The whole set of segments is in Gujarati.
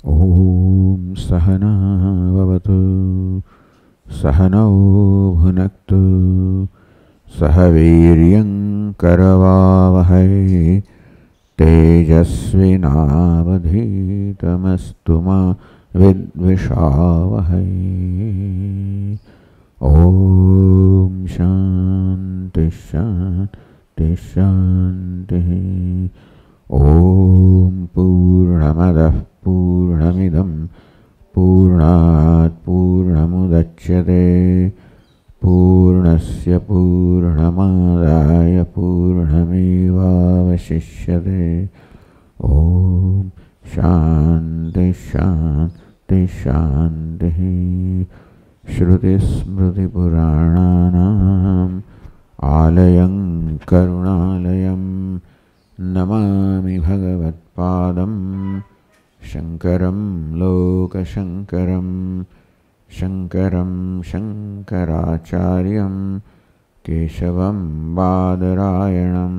ॐ सहना भवतु सहनौ भुनक्तु सह वीर्यं करवावहै तेजस्विनावधीतमस्तु मा विद्विषावहै। ॐ शान्ति शान्ति शान्तिः। ॐ पूर्णमदः पूर्णमिदं पूर्णात् पूर्णमुदच्यते पूर्णस्य पूर्णमादाय पूर्णमेवावशिष्यते। ॐ शान्ति शान्ति शान्तिः। श्रुतिस्मृतिपुराणानाम् आलयं करुणालयं नमामि भगवत्पादं शङ्करं लोकशङ्करं शङ्करं शङ्कराचार्यं केशवं बादरायणं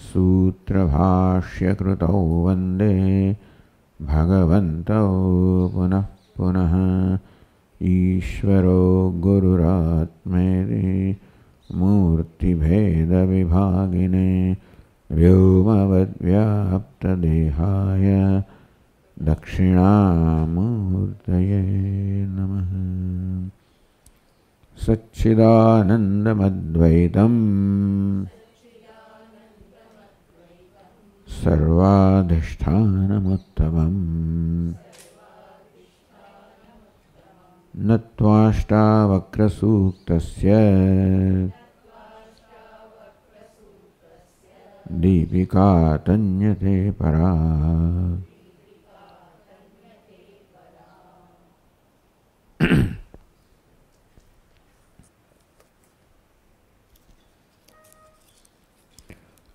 सूत्रभाष्यकृतौ वन्दे भगवन्तौ पुनः पुनः। ईश्वरो गुरुरात्मेति मूर्तिभेदविभागिने व्योमवद्व्याप्तदेहाय दक्षिणामूर्तये नमः। सच्चिदानन्दमद्वैतं सर्वाधिष्ठानमुत्तमम् नत्वाष्टावक्रसूक्तस्य दीपिका तन्यते परा।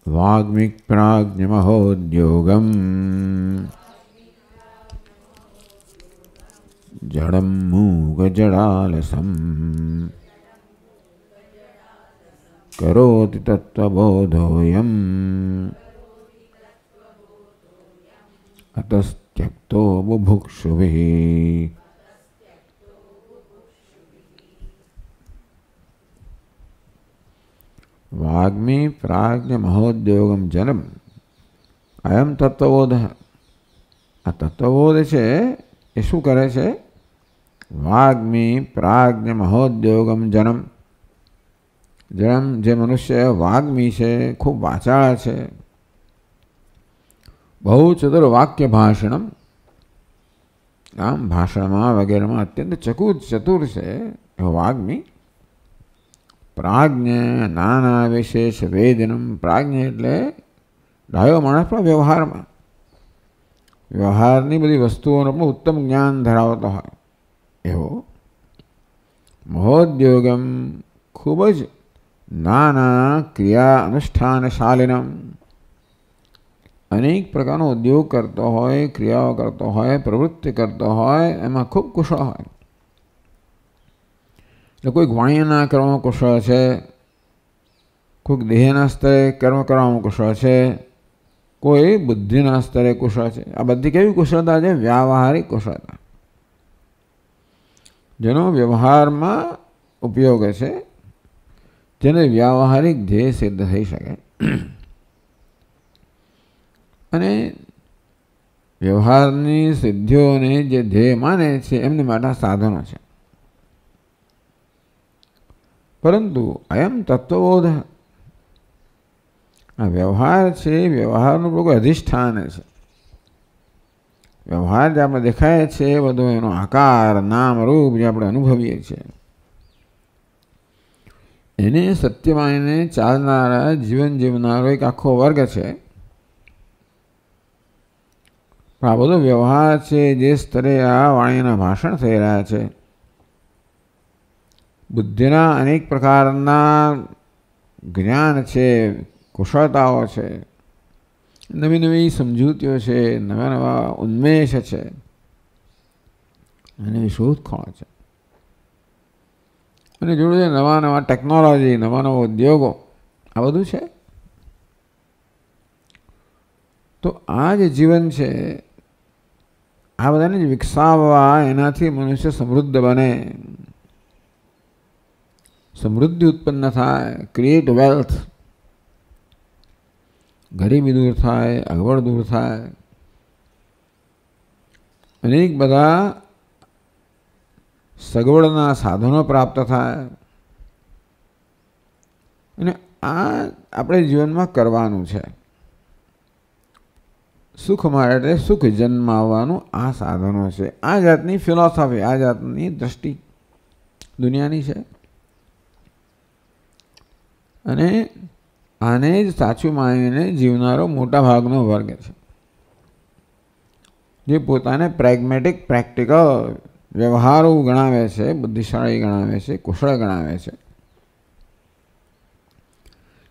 वाग्मिप्राज्ञमहोद्योगम् जडं मूगजडालसम् करोति तत्त्वबोधोऽयम् अतस्त्यक्तो बुभुक्षुभिः। वाग्मी प्राज्ञ महोद्योगम जलम अयम तत्वबोध। आ तत्वबोध છે એ શું કરે છે? વાગ્મી પ્રાજ્ઞ મહોદ્યોગમ જનમ. જનમ જે મનુષ્ય વાગ્મી છે, ખૂબ વાચાળ છે, બહુ ચતુર વાક્ય ભાષણમ, આમ ભાષણમાં વગેરેમાં અત્યંત ચતુર છે એવો વાગ્મી. પ્રાજ્ઞ નાના વિશેષ વેદનમ. પ્રાજ્ઞ એટલે ડાયો માણસ પણ વ્યવહારની બધી વસ્તુઓનો પણ ઉત્તમ જ્ઞાન ધરાવતો હોય એવો. મહોદ્યોગમ ખૂબ જ નાના ક્રિયા અનુષ્ઠાનશાલિનમ. અનેક પ્રકારનો ઉદ્યોગ કરતો હોય, ક્રિયાઓ કરતો હોય, પ્રવૃત્તિ કરતો હોય, એમાં ખૂબ કુશળ હોય. એટલે કોઈક વાણિયાના કર્મમાં કુશળ છે, કોઈક દેહના સ્તરે કર્મ કરવામાં કુશળ છે, કોઈ બુદ્ધિના સ્તરે કુશળ છે. આ બધી કેવી કુશળતા છે? વ્યાવહારિક કુશળતા, જેનો વ્યવહારમાં ઉપયોગ છે, જેને વ્યાવહારિક ધ્યેય સિદ્ધ થઈ શકે. અને વ્યવહારની સિદ્ધિઓને જે ધ્યેય માને છે એમની માટે સાધનો છે. પરંતુ અયમ તત્વબોધ, આ વ્યવહાર છે, વ્યવહારનું કોઈ અધિષ્ઠાન છે. વ્યવહાર જે આપણે દેખાય છે બધો એનો આકાર, નામ, રૂપ જે આપણે અનુભવીએ છીએ, એને સત્ય માનીને ચાલનારા, જીવન જીવનારો એક આખો વર્ગ છે. પણ આ બધો વ્યવહાર છે, જે સ્તરે આ વાણીના ભાષણ થઈ રહ્યા છે, બુદ્ધિના અનેક પ્રકારના જ્ઞાન છે, કુશળતાઓ છે, નવી નવી સમજૂતીઓ છે, નવા નવા ઉન્મેષ છે, અને શોધખોળ છે, અને જોડે નવા નવા ટેકનોલોજી, નવા નવા ઉદ્યોગો, આ બધું છે. તો આ જે જીવન છે આ બધાને જ વિકસાવવા, એનાથી મનુષ્ય સમૃદ્ધ બને, સમૃદ્ધિ ઉત્પન્ન થાય, ક્રિએટ વેલ્થ, ગરીબી દૂર થાય, અગવડ દૂર થાય, અનેક બધા સગવડના સાધનો પ્રાપ્ત થાય. અને આ આપણે જીવનમાં કરવાનું છે. સુખ માટે સુખ જન્માવવાનું આ સાધનો છે. આ જાતની ફિલોસોફી, આ જાતની દ્રષ્ટિ દુનિયાની છે. અને આને જ સાચું માનીને જીવનારો મોટા ભાગનો વર્ગ છે, જે પોતાને પ્રેગ્મેટિક, પ્રેક્ટિકલ, વ્યવહારુ ગણાવે છે, બુદ્ધિશાળી ગણાવે છે, કુશળ ગણાવે છે.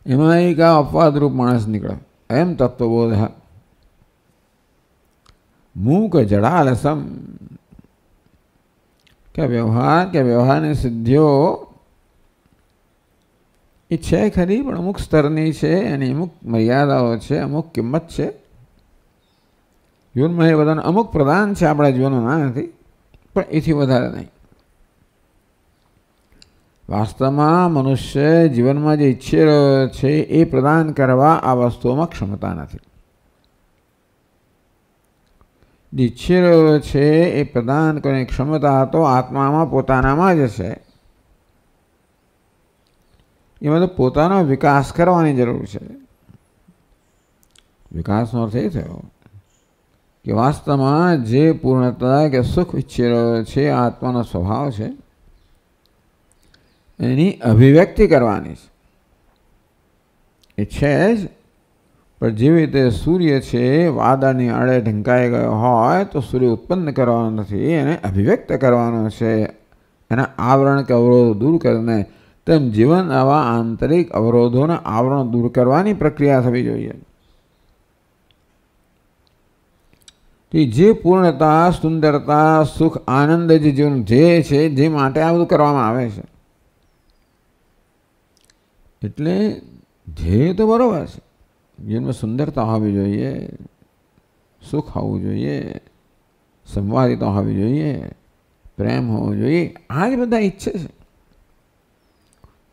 એમાં એક આ અપવાદરૂપ માણસ નીકળે. એમ તત્વબોધ મૂક જડાલસમ, કે વ્યવહારની સિદ્ધિઓ એ છે ખરી, પણ અમુક સ્તરની છે, એની અમુક મર્યાદાઓ છે, અમુક કિંમત છે. જીવનમાં એ બધાને અમુક પ્રદાન છે, આપણા જીવનમાં ના નથી, પણ એથી વધારે નહીં. વાસ્તવમાં મનુષ્ય જીવનમાં જે ઈચ્છી રહ્યો છે એ પ્રદાન કરવા આ વસ્તુઓમાં ક્ષમતા નથી. જે ઈચ્છી રહ્યો છે એ પ્રદાન કરવાની ક્ષમતા તો આત્મામાં, પોતાનામાં જ છે. એમાં તો પોતાનો વિકાસ કરવાની જરૂર છે. વિકાસનો અર્થ એ થયો કે વાસ્તવમાં જે પૂર્ણતા કે સુખ ઈચ્છી રહ્યો છે, આત્માનો સ્વભાવ છે, એની અભિવ્યક્તિ કરવાની છે. એ છે જ, પણ જેવી રીતે સૂર્ય છે વાદળની આડે ઢંકાઈ ગયો હોય તો સૂર્ય ઉત્પન્ન કરવાનો નથી, એને અભિવ્યક્ત કરવાનો છે, એના આવરણ કે અવરોધો દૂર કરીને. તેમ જીવન આવા આંતરિક અવરોધોના આવરણ દૂર કરવાની પ્રક્રિયા થવી જોઈએ. જે પૂર્ણતા, સુંદરતા, સુખ, આનંદ જે જીવન ધ્યેય છે, જે માટે આ બધું કરવામાં આવે છે. એટલે ધ્યેય તો બરોબર છે, જીવનમાં સુંદરતા હોવી જોઈએ, સુખ હોવું જોઈએ, સંવાદિતા હોવી જોઈએ, પ્રેમ હોવો જોઈએ. આ જ બધા ઈચ્છે છે.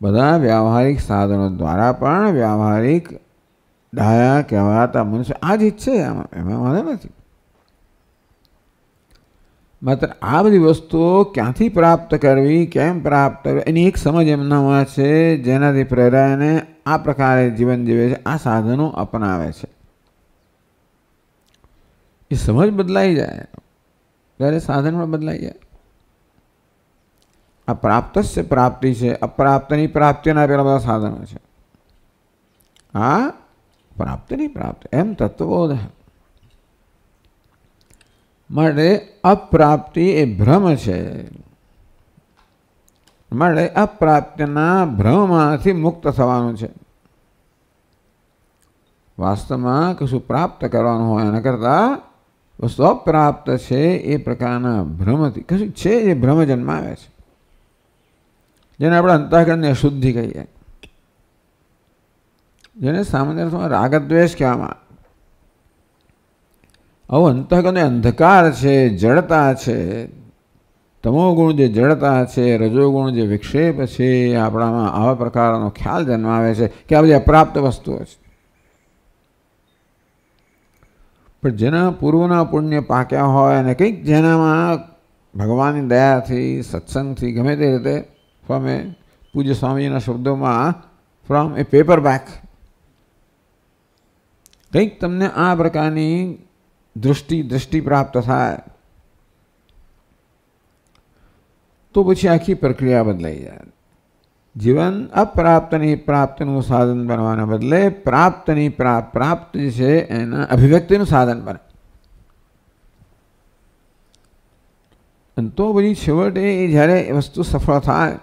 બધા વ્યવહારિક સાધનો દ્વારા પણ વ્યવહારિક ડાયા કહેવાતા મનુષ્ય આ જ ઈચ્છે, એમાં વાંધો નથી. માત્ર આ બધી વસ્તુઓ ક્યાંથી પ્રાપ્ત કરવી, કેમ પ્રાપ્ત કરવી, એની એક સમજ એમનામાં છે, જેનાથી પ્રેરાઈને આ પ્રકારે જીવન જીવે છે, આ સાધનો અપનાવે છે. એ સમજ બદલાઈ જાય ત્યારે સાધન પણ બદલાઈ જાય. આ પ્રાપ્ત જ પ્રાપ્તિ છે, અપ્રાપ્તની પ્રાપ્તિના પેલા બધા સાધનો છે. આ પ્રાપ્તિની પ્રાપ્તિ, એમ તત્વબોધ. માટે અપ્રાપ્તિ એ ભ્રમ છે. માટે અપ્રાપ્તિના ભ્રમમાંથી મુક્ત થવાનું છે. વાસ્તવમાં કશું પ્રાપ્ત કરવાનું હોય એના કરતાં વસ્તુ અપ્રાપ્ત છે એ પ્રકારના ભ્રમથી કશું છે એ ભ્રમ જન્માવે છે, જેને આપણે અંતઃકરણની અશુદ્ધિ કહીએ, જેને સામાન્ય અર્થમાં રાગદ્વેષ કહેવામાં. આવું અંતઃકરણનો અંધકાર છે, જડતા છે, તમોગુણ જે જડતા છે, રજોગુણ જે વિક્ષેપ છે, આપણામાં આવા પ્રકારનો ખ્યાલ જન્માવે છે કે આ બધી અપ્રાપ્ત વસ્તુઓ છે. પણ જેના પૂર્વના પુણ્ય પાક્યા હોય અને કંઈક જેનામાં ભગવાનની દયાથી, સત્સંગથી, ગમે તે રીતે, ફ્રોમ એ પૂજ્ય સ્વામીના શબ્દોમાં ફ્રોમ એ પેપર બેક, કંઈક તમને આ પ્રકારની દૃષ્ટિ પ્રાપ્ત થાય તો પછી આખી પ્રક્રિયા બદલાઈ જાય. જીવન અપ્રાપ્તની પ્રાપ્તિનું સાધન બનવાના બદલે પ્રાપ્તની પ્રાપ્ત જે છે એના અભિવ્યક્તિનું સાધન બને. અને તો પછી છેવટે એ જ્યારે એ વસ્તુ સફળ થાય,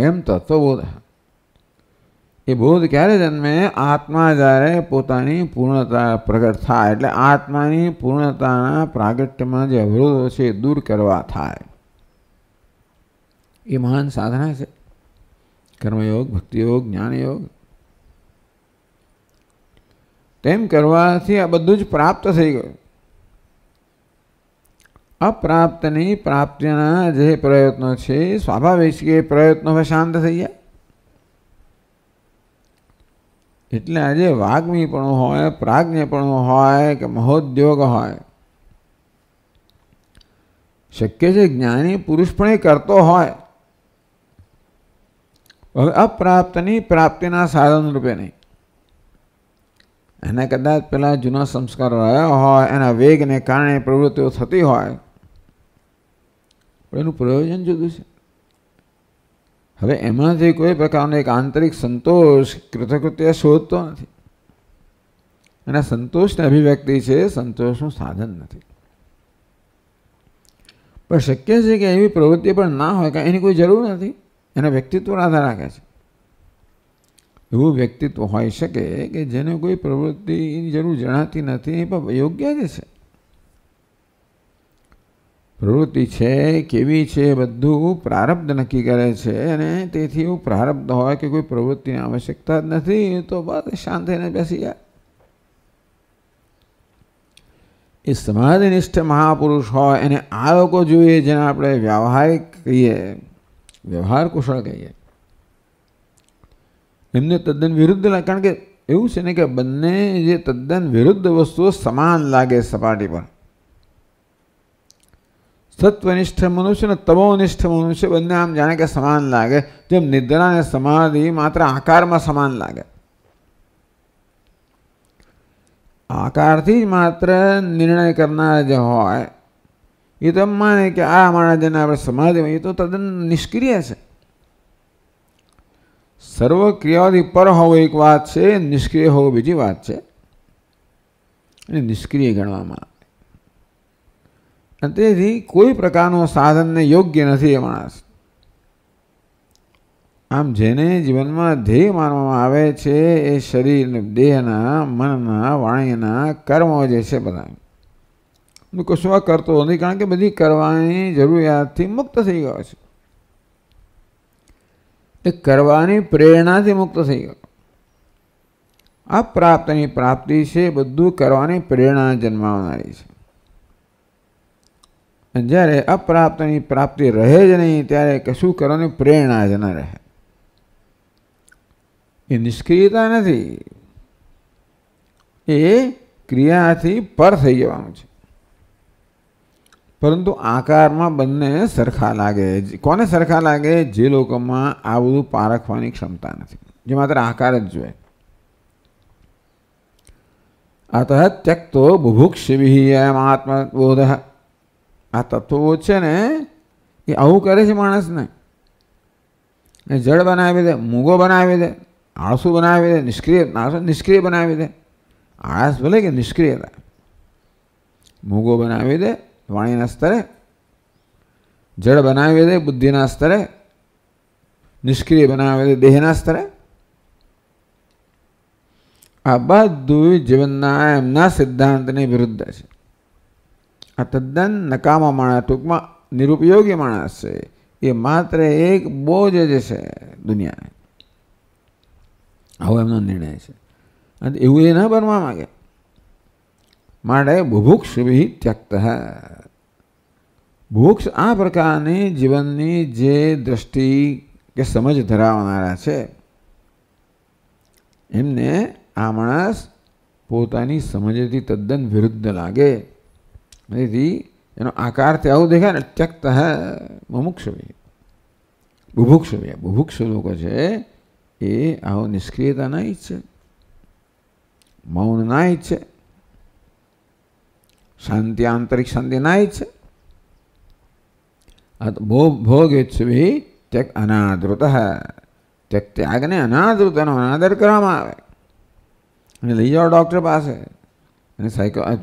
એમ તત્વબોધ. એ બોધ ક્યારે જન્મે? આત્મા જ્યારે પોતાની પૂર્ણતા પ્રગટ થાય, એટલે આત્માની પૂર્ણતાના પ્રાગટ્યમાં જે અવરોધો છે એ દૂર કરવા થાય. એ મહાન સાધના છે. કર્મયોગ, ભક્તિયોગ, જ્ઞાનયોગ. તેમ કરવાથી આ બધું જ પ્રાપ્ત થઈ ગયું. અપ્રાપ્તની પ્રાપ્તિના જે પ્રયત્નો છે સ્વાભાવિક છે, એ પ્રયત્નો હવે શાંત થઈ જાય. એટલે આજે વાગ્મીપણું હોય, પ્રાજ્ઞપણું હોય કે મહોદ્યોગ હોય, શક્ય છે જ્ઞાની પુરુષ પણ એ કરતો હોય, હવે અપ્રાપ્તની પ્રાપ્તિના સાધન રૂપે નહીં. એને કદાચ પેલા જૂના સંસ્કારો રહ્યા હોય, એના વેગને કારણે પ્રવૃત્તિઓ થતી હોય, પણ એનું પ્રયોજન જુદું છે. હવે એમાંથી કોઈ પ્રકારનો એક આંતરિક સંતોષ, કૃતકૃત્ય શોધતો નથી. અને સંતોષની અભિવ્યક્તિ છે, સંતોષનું સાધન નથી. પણ શક્ય છે કે એવી પ્રવૃત્તિ પણ ના હોય, કે એની કોઈ જરૂર નથી, એના વ્યક્તિત્વ આધાર રાખે છે. એવું વ્યક્તિત્વ હોઈ શકે કે જેને કોઈ પ્રવૃત્તિની જરૂર જણાતી નથી, એ પણ યોગ્ય જ છે. પ્રવૃત્તિ છે કેવી છે બધું પ્રારબ્ધ નક્કી કરે છે, અને તેથી એવું પ્રારબ્ધ હોય કે કોઈ પ્રવૃત્તિની આવશ્યકતા જ નથી, તો બસ શાંત થઈને બેસી જાય. એ સમાધિનિષ્ઠ મહાપુરુષ હોય, એને આ લોકો જોઈએ જેને આપણે વ્યવહારિક કહીએ, વ્યવહાર કુશળ કહીએ, એમને તદ્દન વિરુદ્ધ લાગે. કારણ કે એવું છે ને કે બંને જે તદ્દન વિરુદ્ધ વસ્તુઓ સમાન લાગે સપાટી પર. સત્વનિષ્ઠ મનુષ્ય અને તમોનિષ્ઠ મનુષ્ય બંને આમ જાણે કે સમાન લાગે, જેમ નિદ્રા અને સમાધિ માત્ર આકારમાં સમાન લાગે. આકારથી જ માત્ર નિર્ણય કરનાર જે હોય એ તો એમ માને કે આ માણસ જેને આપણે સમાધિમાં, એ તો તદ્દન નિષ્ક્રિય છે. સર્વ ક્રિયાઓથી પર હોવો એક વાત છે, નિષ્ક્રિય હોવો બીજી વાત છે. અને નિષ્ક્રિય ગણવામાં આવે. અને તેથી કોઈ પ્રકારનું સાધનને યોગ્ય નથી એ માણસ. આમ જેને જીવનમાં ધ્યેય માનવામાં આવે છે એ શરીર, દેહના, મનના, વાણીના કર્મો જે છે બધા કશું કરતો નથી, કારણ કે બધી કરવાની જરૂરિયાતથી મુક્ત થઈ ગયો છે. એ કરવાની પ્રેરણાથી મુક્ત થઈ ગયો. અપ્રાપ્તની પ્રાપ્તિ છે બધું કરવાની પ્રેરણા જન્માવનારી છે. અને જ્યારે અપ્રાપ્તની પ્રાપ્તિ રહે જ નહીં, ત્યારે કશું કરવાની પ્રેરણા જ ન રહે. એ નિષ્ક્રિયતા નથી, એ ક્રિયાથી પર થઈ જવાનું છે. પરંતુ આકારમાં બંને સરખા લાગે. કોને સરખા લાગે? જે લોકોમાં આ બધું પારખવાની ક્ષમતા નથી, જે માત્ર આકાર જ જોઈએ. અતઃ ત્યક્તો બુભુક્ષિભિઃ અયમ આત્મબોધઃ. આ તત્વો છે ને એ આવું કરે છે માણસને. એ જડ બનાવી દે, મૂગો બનાવી દે, આળસુ બનાવી દે, નિષ્ક્રિય બનાવી દે. આળસ ભલે કે નિષ્ક્રિયતા. મૂગો બનાવી દે વાણીના સ્તરે, જડ બનાવી દે બુદ્ધિના સ્તરે, નિષ્ક્રિય બનાવી દે દેહના સ્તરે. આ બધું જીવનના એમના સિદ્ધાંતની વિરુદ્ધ છે. આ તદ્દન નકામા માણસ, ટૂંકમાં નિરુપયોગી માણસ છે. એ માત્ર એક બોજ જ છે દુનિયા. આવો એમનો નિર્ણય છે. અને એવું એ ન બનવા માંગે. માટે બુભુક્ષિભિઃ ત્યક્તઃ. બુભુક્ષ આ પ્રકારની જીવનની જે દ્રષ્ટિ કે સમજ ધરાવનારા છે, એમને આ માણસ પોતાની સમજથી તદ્દન વિરુદ્ધ લાગે. તેથી એનો આકારથી આવું દેખાય ને, ત્યક્તઃ મુમુક્ષુભિઃ. બુભુક્ષુભિઃ, બુભુક્ષુ લોકો છે એ આવો નિષ્ક્રિયતા ના ઈચ્છે, મૌન ના ઈચ્છે, શાંતિ, આંતરિક શાંતિ ના ઈચ્છે. ભોગેચ્છુભિઃ ત્યક્ અનાદૃતઃ. ત્યક ત્યાગને અનાદૃતનો અનાદર કરવામાં આવે. અને લઈ જાઓ ડૉક્ટર પાસે, અને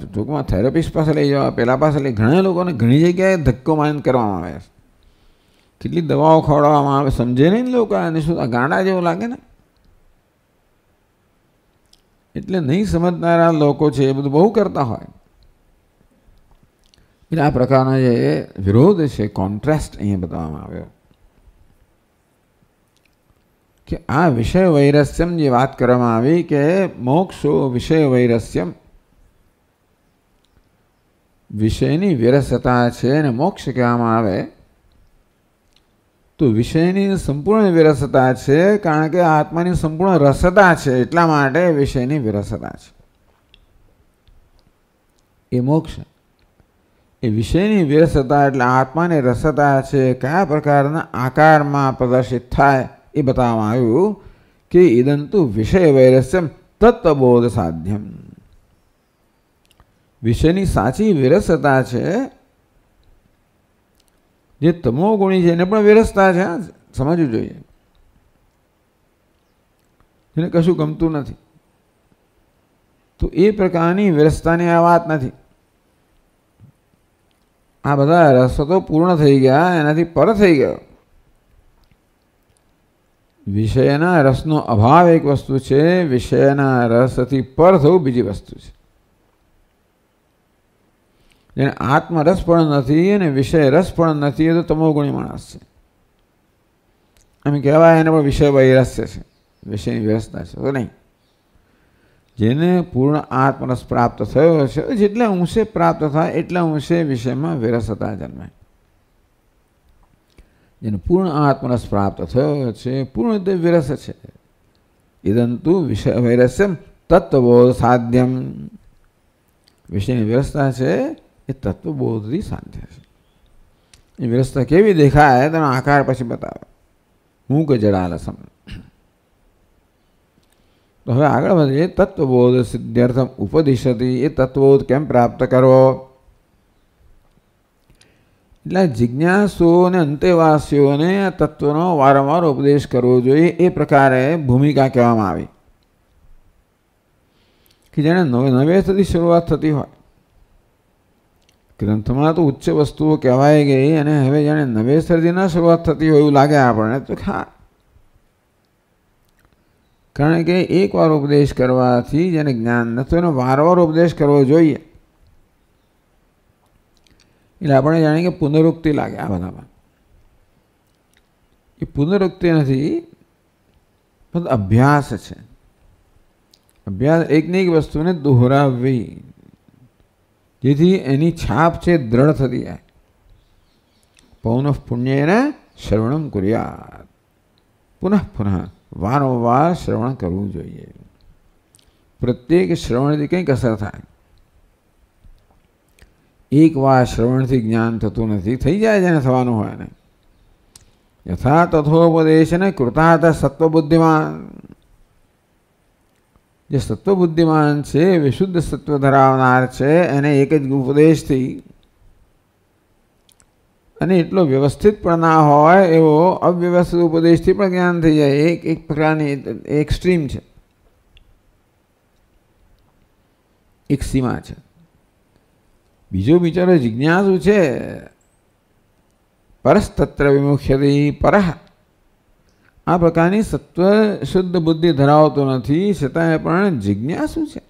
ટૂંકમાં થેરાપિસ્ટ પાસે લઈ જાઓ, પેલા પાસે લઈ. ઘણા લોકોને ઘણી જગ્યાએ ધક્કો મારીને કરવામાં આવે છે. કેટલી દવાઓ ખવડાવવામાં આવે, સમજે નહીં લોકો. અને શું ગાંડા જેવું લાગે ને. એટલે નહીં સમજનારા લોકો છે એ બધું બહુ કરતા હોય. એટલે આ પ્રકારનો જે વિરોધ છે, કોન્ટ્રાસ્ટ અહીંયા બતાવવામાં આવ્યો કે આ વિષય વૈરસ્યમ જે વાત કરવામાં આવી કે મોક્ષો વિષય વૈરસ્યમ. વિષયની વિરસતા છે અને મોક્ષ કહેવામાં આવે તો વિષયની સંપૂર્ણ વિરસતા છે, કારણ કે આત્માની સંપૂર્ણ રસતા છે એટલા માટે વિષયની વિરસતા છે. એ મોક્ષ, એ વિષયની વિરસતા એટલે આત્માની રસતા છે. કયા પ્રકારના આકારમાં પ્રદર્શિત થાય એ બતાવવામાં આવ્યું કે ઇદંતુ વિષય વૈરસ્યમ તત્વબોધ સાધ્યમ. વિષયની સાચી વિરસતા છે જે તમો ગુણી છે એને પણ વિરસતા છે, સમજવું જોઈએ. જેને કશું ગમતું નથી તો એ પ્રકારની વિરસતાની આ વાત નથી. આ બધા રસો તો પૂર્ણ થઈ ગયા, એનાથી પર થઈ ગયો. વિષયના રસનો અભાવ એક વસ્તુ છે, વિષયના રસથી પર થવું બીજી વસ્તુ છે. જેને આત્મરસ પણ નથી અને વિષય રસ પણ નથી એ તો તમોગુણી માણસ છે. એમ કહેવાય એને પણ વિષય વૈરસ્ય છે, વિષયની વ્યવસ્થા છે. તો નહીં, જેને પૂર્ણ આત્મરસ પ્રાપ્ત થયો છે, જેટલા અંશે પ્રાપ્ત થાય એટલા અંશે વિષયમાં વિરસતા જન્મે. જેને પૂર્ણ આત્મરસ પ્રાપ્ત થયો છે, પૂર્ણ રીતે વિરસ છે. ઇદંતુ વિષય વૈરસ્યમ તત્વબોધ સાધ્યમ. વિષયની વ્યવસ્થા છે એ તત્વબોધથી સાધ્ય છે. એ વ્યવસ્થા કેવી દેખાય તેનો આકાર પછી બતાવે. મૂક જડાલસમ. તો હવે આગળ વધીએ. તત્વબોધ સિદ્ધ્યર્થમ ઉપદિશતી. એ તત્વબોધ કેમ પ્રાપ્ત કરવો? એટલે જિજ્ઞાસુઓ અને અંતેવાસીઓને આ તત્વનો વારંવાર ઉપદેશ કરવો જોઈએ. એ પ્રકારે ભૂમિકા કહેવામાં આવી કે જેને નવેસરથી શરૂઆત થતી હોય. ગ્રંથમાં તો ઉચ્ચ વસ્તુઓ કહેવાય ગઈ અને હવે જાણે નવેસરથી ના શરૂઆત થતી હોય એવું લાગે આપણને. તો હા, કારણ કે એકવાર ઉપદેશ કરવાથી જેને જ્ઞાન નથી એનો વારંવાર ઉપદેશ કરવો જોઈએ. એટલે આપણે જાણીએ કે પુનરુક્તિ લાગે આ બધામાં. એ પુનરુક્તિ નથી, પણ અભ્યાસ છે. અભ્યાસ એકને એક વસ્તુને દોહરાવવી જેથી એની છાપ છે દ્રઢ થતી જાય. પૌનઃ પુણ્યેન શ્રવણમ કુર્યાત. પુનઃ પુનઃ વારંવાર શ્રવણ કરવું જોઈએ. પ્રત્યેક શ્રવણથી કંઈક અસર થાય. એક વાર શ્રવણથી જ્ઞાન થતું નથી, થઈ જાય જેને થવાનું હોય ને. યથા તથોપદેશ ને કૃતાર્થ સત્વબુદ્ધિમાન. જે સત્વબુદ્ધિમાન છે, વિશુદ્ધ સત્વ ધરાવનાર છે, એને એક જ ઉપદેશથી અને એટલો વ્યવસ્થિત પણ ના હોય એવો અવ્યવસ્થિત ઉપદેશથી પણ જ્ઞાન થઈ જાય. એક પ્રકારની એક્સ્ટ્રીમ છે, એક સીમા છે. બીજો બિચારો જિજ્ઞાસુ છે, પરસ્તત્ર વિમુખ્યતિ પરઃ. આ પ્રકારની સત્વ શુદ્ધ બુદ્ધિ ધરાવતો નથી, છતાંય પણ જિજ્ઞાસુ છે,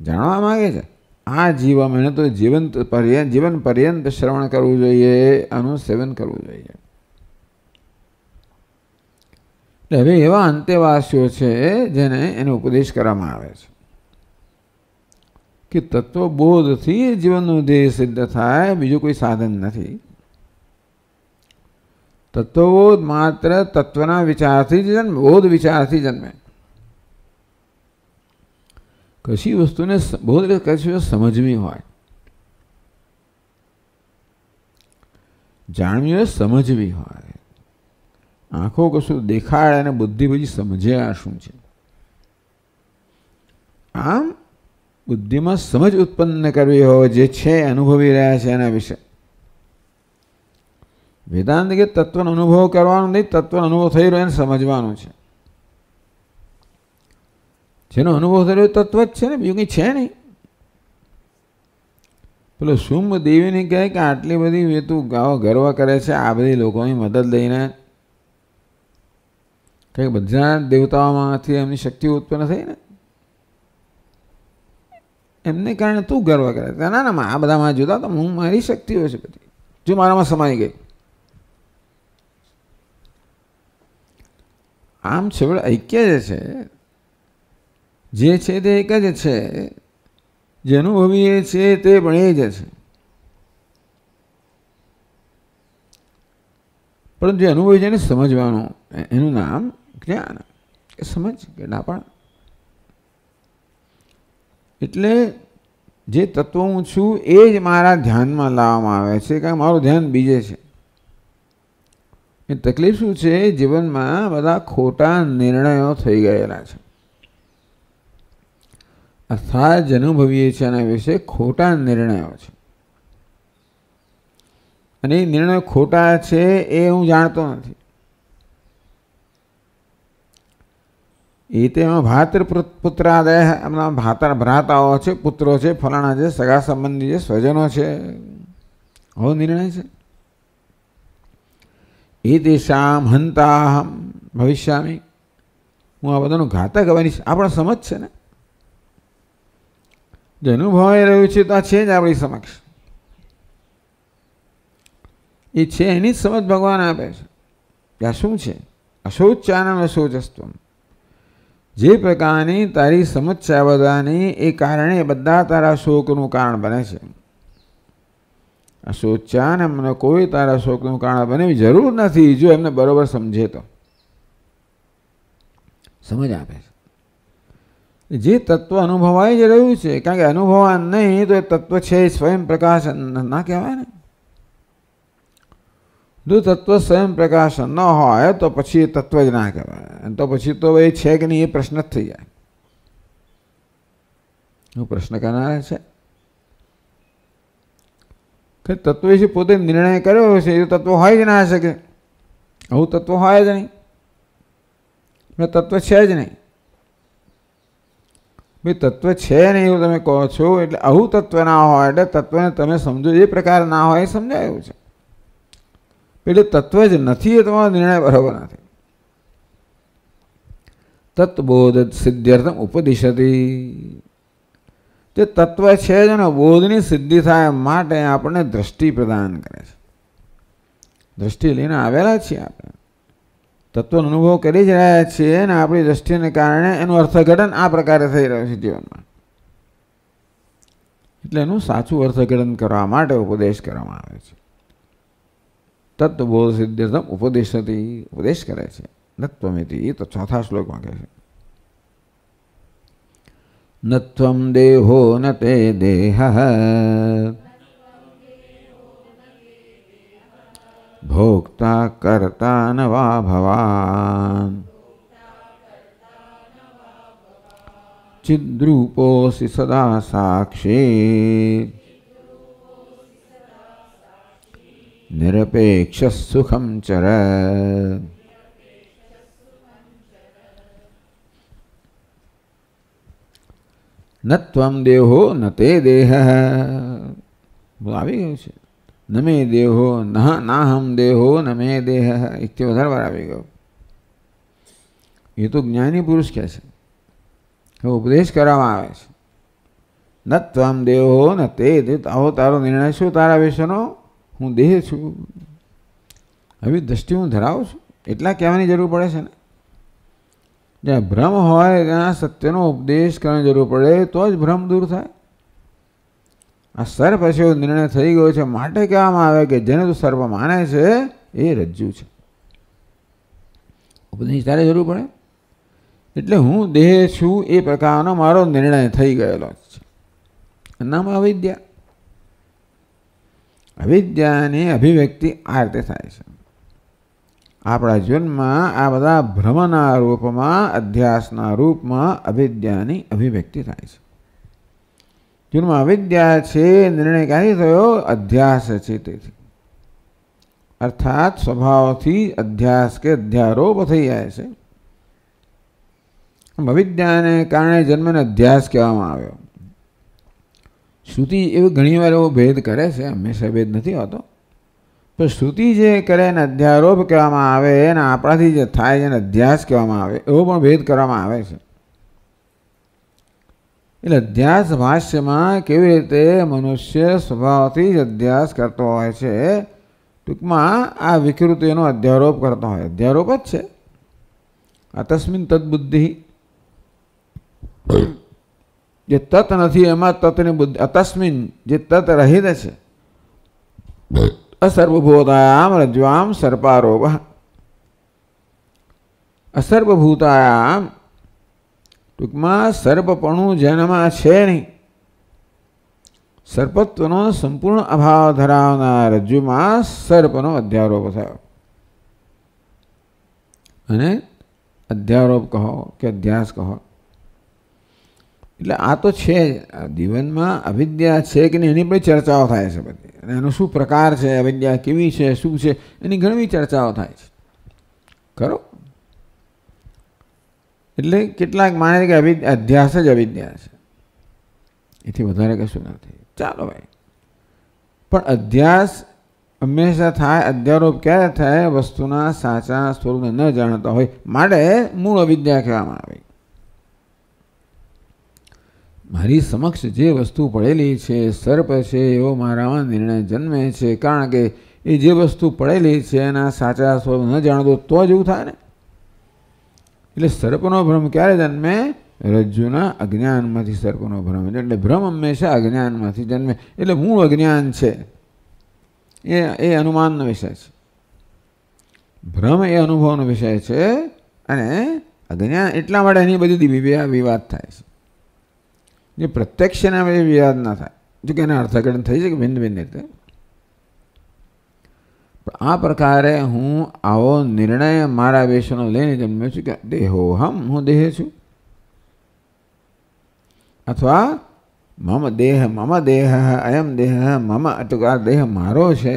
જાણવા માગે છે. આ જીવવામાં એને તો જીવન પર્યંત શ્રવણ કરવું જોઈએ, આનું સેવન કરવું જોઈએ. એટલે હવે એવા અંતેવાસીઓ છે જેને એને ઉપદેશ કરવામાં આવે છે કે તત્વબોધથી જીવનનું ધ્યેય સિદ્ધ થાય, બીજું કોઈ સાધન નથી. તત્વબોધ માત્ર તત્વના વિચારથી જ જન્મે, બોધ વિચારથી જન્મે. કશી વસ્તુને બોધ કશી સમજવી હોય, જાણવી હોય, સમજવી હોય. આંખો કશું દેખાડે અને બુદ્ધિ પછી સમજે આ શું છે. આમ બુદ્ધિમાં સમજ ઉત્પન્ન કરવી હોય, જે છે અનુભવી રહ્યા છે એના વિશે. વેદાંત કે તત્વનો અનુભવ કરવાનો નહીં, તત્વનો અનુભવ થઈ રહ્યો એને સમજવાનું છે. જેનો અનુભવ થઈ રહ્યો તત્વ જ છે ને, બીજું કંઈ છે નહીં. પેલો શુંભ દેવીને કહે કે આટલી બધી તું ગર્વ કરે છે આ બધી લોકોની મદદ લઈને, કંઈક બધા દેવતાઓમાંથી એમની શક્તિ ઉત્પન્ન થઈ ને, એમને કારણે તું ગર્વ કરે. ના ના, આ બધામાં જુદા તો હું મારી શક્તિઓ છે બધી, જો મારામાં સમાઈ ગઈ. આમ છેવડે ઐક્ય જે છે તે એક જ છે. જે અનુભવીએ છીએ તે પણ એ જ છે, પરંતુ જે અનુભવી છે એને સમજવાનું, એનું નામ જ્ઞાન, એ સમજ કે ડાપણ. એટલે જે તત્વ હું છું એ જ મારા ધ્યાનમાં લાવવામાં આવે છે, કારણ કે મારું ધ્યાન બીજે છે. એ તકલીફ શું છે? જીવનમાં બધા ખોટા નિર્ણયો થઈ ગયેલા છે. અર્થાત જે અનુભવીએ છીએ એના વિશે ખોટા નિર્ણયો છે, અને એ નિર્ણયો ખોટા છે એ હું જાણતો નથી. એ તેમાં ભાતૃ પુત્રાદય, એમના ભ્રાતાઓ છે, પુત્રો છે, ફલાણા છે, સગા સંબંધી છે, સ્વજનો છે, આવો નિર્ણય છે. એ તેષામ હંતાહમ ભવિષ્યામી, હું આ બધાનું ઘાતક બનીશ. આપણે સમજ છે ને, જે અનુભવાઈ રહ્યું છે તો આ છે જ આપણી સમક્ષ. એ છે એની જ સમજ ભગવાન આપે છે કે આ શું છે. અશૌચાનમ અશૌચસ્ત્વમ, જે પ્રકારની તારી સમજ છે આ બધાની, એ કારણે બધા તારા શોકનું કારણ બને છે. અશૌચાન એમને કોઈ તારા શોકનું કારણ બને એવી જરૂર નથી, જો એમને બરોબર સમજે તો. સમજ આપે છે જે તત્વ અનુભવાઈ જ રહ્યું છે, કારણ કે અનુભવા નહીં તો એ તત્વ છે સ્વયં પ્રકાશ ના કહેવાય ને. જો તત્વ સ્વયં પ્રકાશ ન હોય તો પછી એ તત્વ જ ના કહેવાય, તો પછી તો એ છે કે નહીં એ પ્રશ્ન જ થઈ જાય. હું પ્રશ્ન કરનાર છે કે તત્વ વિશે પોતે નિર્ણય કર્યો છે, એ તત્વ હોય જ ના શકે. આવું તત્વ હોય જ નહીં, તત્વ છે જ નહીં. ભાઈ તત્વ છે નહીં એવું તમે કહો છો, એટલે આવું તત્વ ના હોય એટલે તત્વને તમે સમજો એ પ્રકાર ના હોય એ સમજાયું છે. એટલે તત્વ જ નથી એ તમારો નિર્ણય બરોબર નથી. તત્બોધ સિદ્ધ્યર્થમ ઉપદિશતી, તે તત્વ છે જ ને બોધની સિદ્ધિ થાય માટે આપણને દ્રષ્ટિ પ્રદાન કરે છે. દ્રષ્ટિ લઈને આવેલા છીએ આપણે, તત્વનો અનુભવ કરી જ રહ્યા છીએ, અને આપણી દ્રષ્ટિને કારણે એનું અર્થઘટન આ પ્રકારે થઈ રહ્યું છે જીવનમાં. એટલે એનું સાચું અર્થઘટન કરવા માટે ઉપદેશ કરવામાં આવે છે. તત્વબોધ સિદ્ધ્યર્થમ ઉપદેશતી, ઉપદેશ કરે છે. નત્વમિતિ, એ તો ચોથા શ્લોકમાં કહે છે. નત્વમ દેહો ન તે દેહ, ભોક્તા કર્તા ન વા ભવાન, ચિદ્રૂપોસી સદા સાક્ષી, નિરપેક્ષ સુખમ ચર. ન ત્વમ દેહો ન તે દેહ, આવી ગયું છે. ન મે દેહો નાહમ દેહો ન મે દેહ, એકથી વધારે વાર આવી ગયો. એ તો જ્ઞાની પુરુષ કહે છે, ઉપદેશ કરવામાં આવે છે. ન ત્વમ દેહો ન તે દેહ, આવો તારો નિર્ણય શું તારા વિશેનો? હું દેહ છું, આવી દ્રષ્ટિ હું ધરાવું છું, એટલા કહેવાની જરૂર પડે છે ને. જ્યાં ભ્રમ હોય ત્યાં સત્યનો ઉપદેશ કરવાની જરૂર પડે તો જ ભ્રમ દૂર થાય. આ સર્પ પછી એવો નિર્ણય થઈ ગયો છે માટે કહેવામાં આવે કે જેને તું સર્પ માને છે એ રજ્જુ છે. ઉપદેશ તારે જરૂર પડે. એટલે હું દેહ છું એ પ્રકારનો મારો નિર્ણય થઈ ગયેલો છે. નામ અવિદ્યા. અવિદ્યાની અભિવ્યક્તિ આ રીતે થાય છે. આપણા જીવનમાં આ બધા ભ્રમના રૂપમાં, અધ્યાસના રૂપમાં અવિદ્યાની અભિવ્યક્તિ થાય છે. જીવનમાં અવિદ્યા છે, નિર્ણય ક્યાંથી થયો? અધ્યાસ છે તેથી. અર્થાત સ્વભાવથી અધ્યાસ કે અધ્યારોપ થઈ જાય છે. અવિદ્યાને કારણે જન્મને અધ્યાસ કહેવામાં આવ્યો. શ્રુતિ એવો ઘણી વાર એવો ભેદ કરે છે, હંમેશા ભેદ નથી હોતો, પણ શ્રુતિ જે કરે એને અધ્યારોપ કહેવામાં આવે, અને આપણાથી જે થાય એને અધ્યાસ કહેવામાં આવે, એવો પણ ભેદ કરવામાં આવે છે. એટલે અધ્યાસ ભાષ્યમાં કેવી રીતે મનુષ્ય સ્વભાવથી જ અધ્યાસ કરતો હોય છે, ટૂંકમાં આ વિકૃતિનો અધ્યારોપ કરતો હોય, અધ્યારોપ જ છે. અતસ્મિન તદબુદ્ધિ, જે તત નથી એમાં તતની બુદ્ધિ, અતસ્મિન જે તત રહિત છે, અસર્વભૂતાયામ રજ્વામ સર્પારોપ, અસર્વભૂતાયામ ટૂંકમાં સર્પપણું જેનામાં છે નહીં, સર્પત્વનો સંપૂર્ણ અભાવ ધરાવનાર રજ્જુમાં સર્પનો અધ્યારોપ થયો. અને અધ્યારોપ કહો કે અધ્યાસ કહો એટલે આ તો છે જ. જીવનમાં અવિદ્યા છે કે નહીં એની બધી ચર્ચાઓ થાય છે બધી, અને એનો શું પ્રકાર છે, અવિદ્યા કેવી છે, શું છે, એની ઘણી ચર્ચાઓ થાય છે ખરો. એટલે કેટલાક માને કે અધ્યાસ જ અવિદ્યા છે, એથી વધારે કશું નથી. ચાલો ભાઈ, પણ અધ્યાસ હંમેશા થાય, અધ્યારોપ ક્યારે થાય? વસ્તુના સાચા સ્વરૂપને ન જાણતા હોય માટે મૂળ અવિદ્યા કહેવામાં આવે. મારી સમક્ષ જે વસ્તુ પડેલી છે સર્પ છે એવો મારામાં નિર્ણય જન્મે છે, કારણ કે એ જે વસ્તુ પડેલી છે એના સાચા સ્વરૂપ ન જાણતો તો જ એવું થાય ને. એટલે સર્પનો ભ્રમ ક્યારે જન્મે? રજ્જુના અજ્ઞાનમાંથી સર્પનો ભ્રમ. એટલે ભ્રમ હંમેશા અજ્ઞાનમાંથી જન્મે. એટલે મૂળ અજ્ઞાન છે એ અનુમાનનો વિષય છે, ભ્રમ એ અનુભવનો વિષય છે, અને અજ્ઞાન એટલા માટે એની બધી વિવાદ થાય છે. જે પ્રત્યક્ષના વિવાદ ના થાય, જો કે એના અર્થઘટન થઈ છે કે ભિન્ન ભિન્ન રીતે. આ પ્રકારે હું આવો નિર્ણય મારા વેશનો લઈને જન્મ્યો છું કે દેહોહમ, હું દેહ છું, અથવા મમ દેહ અયમ દેહ મમ, આ દેહ મારો છે.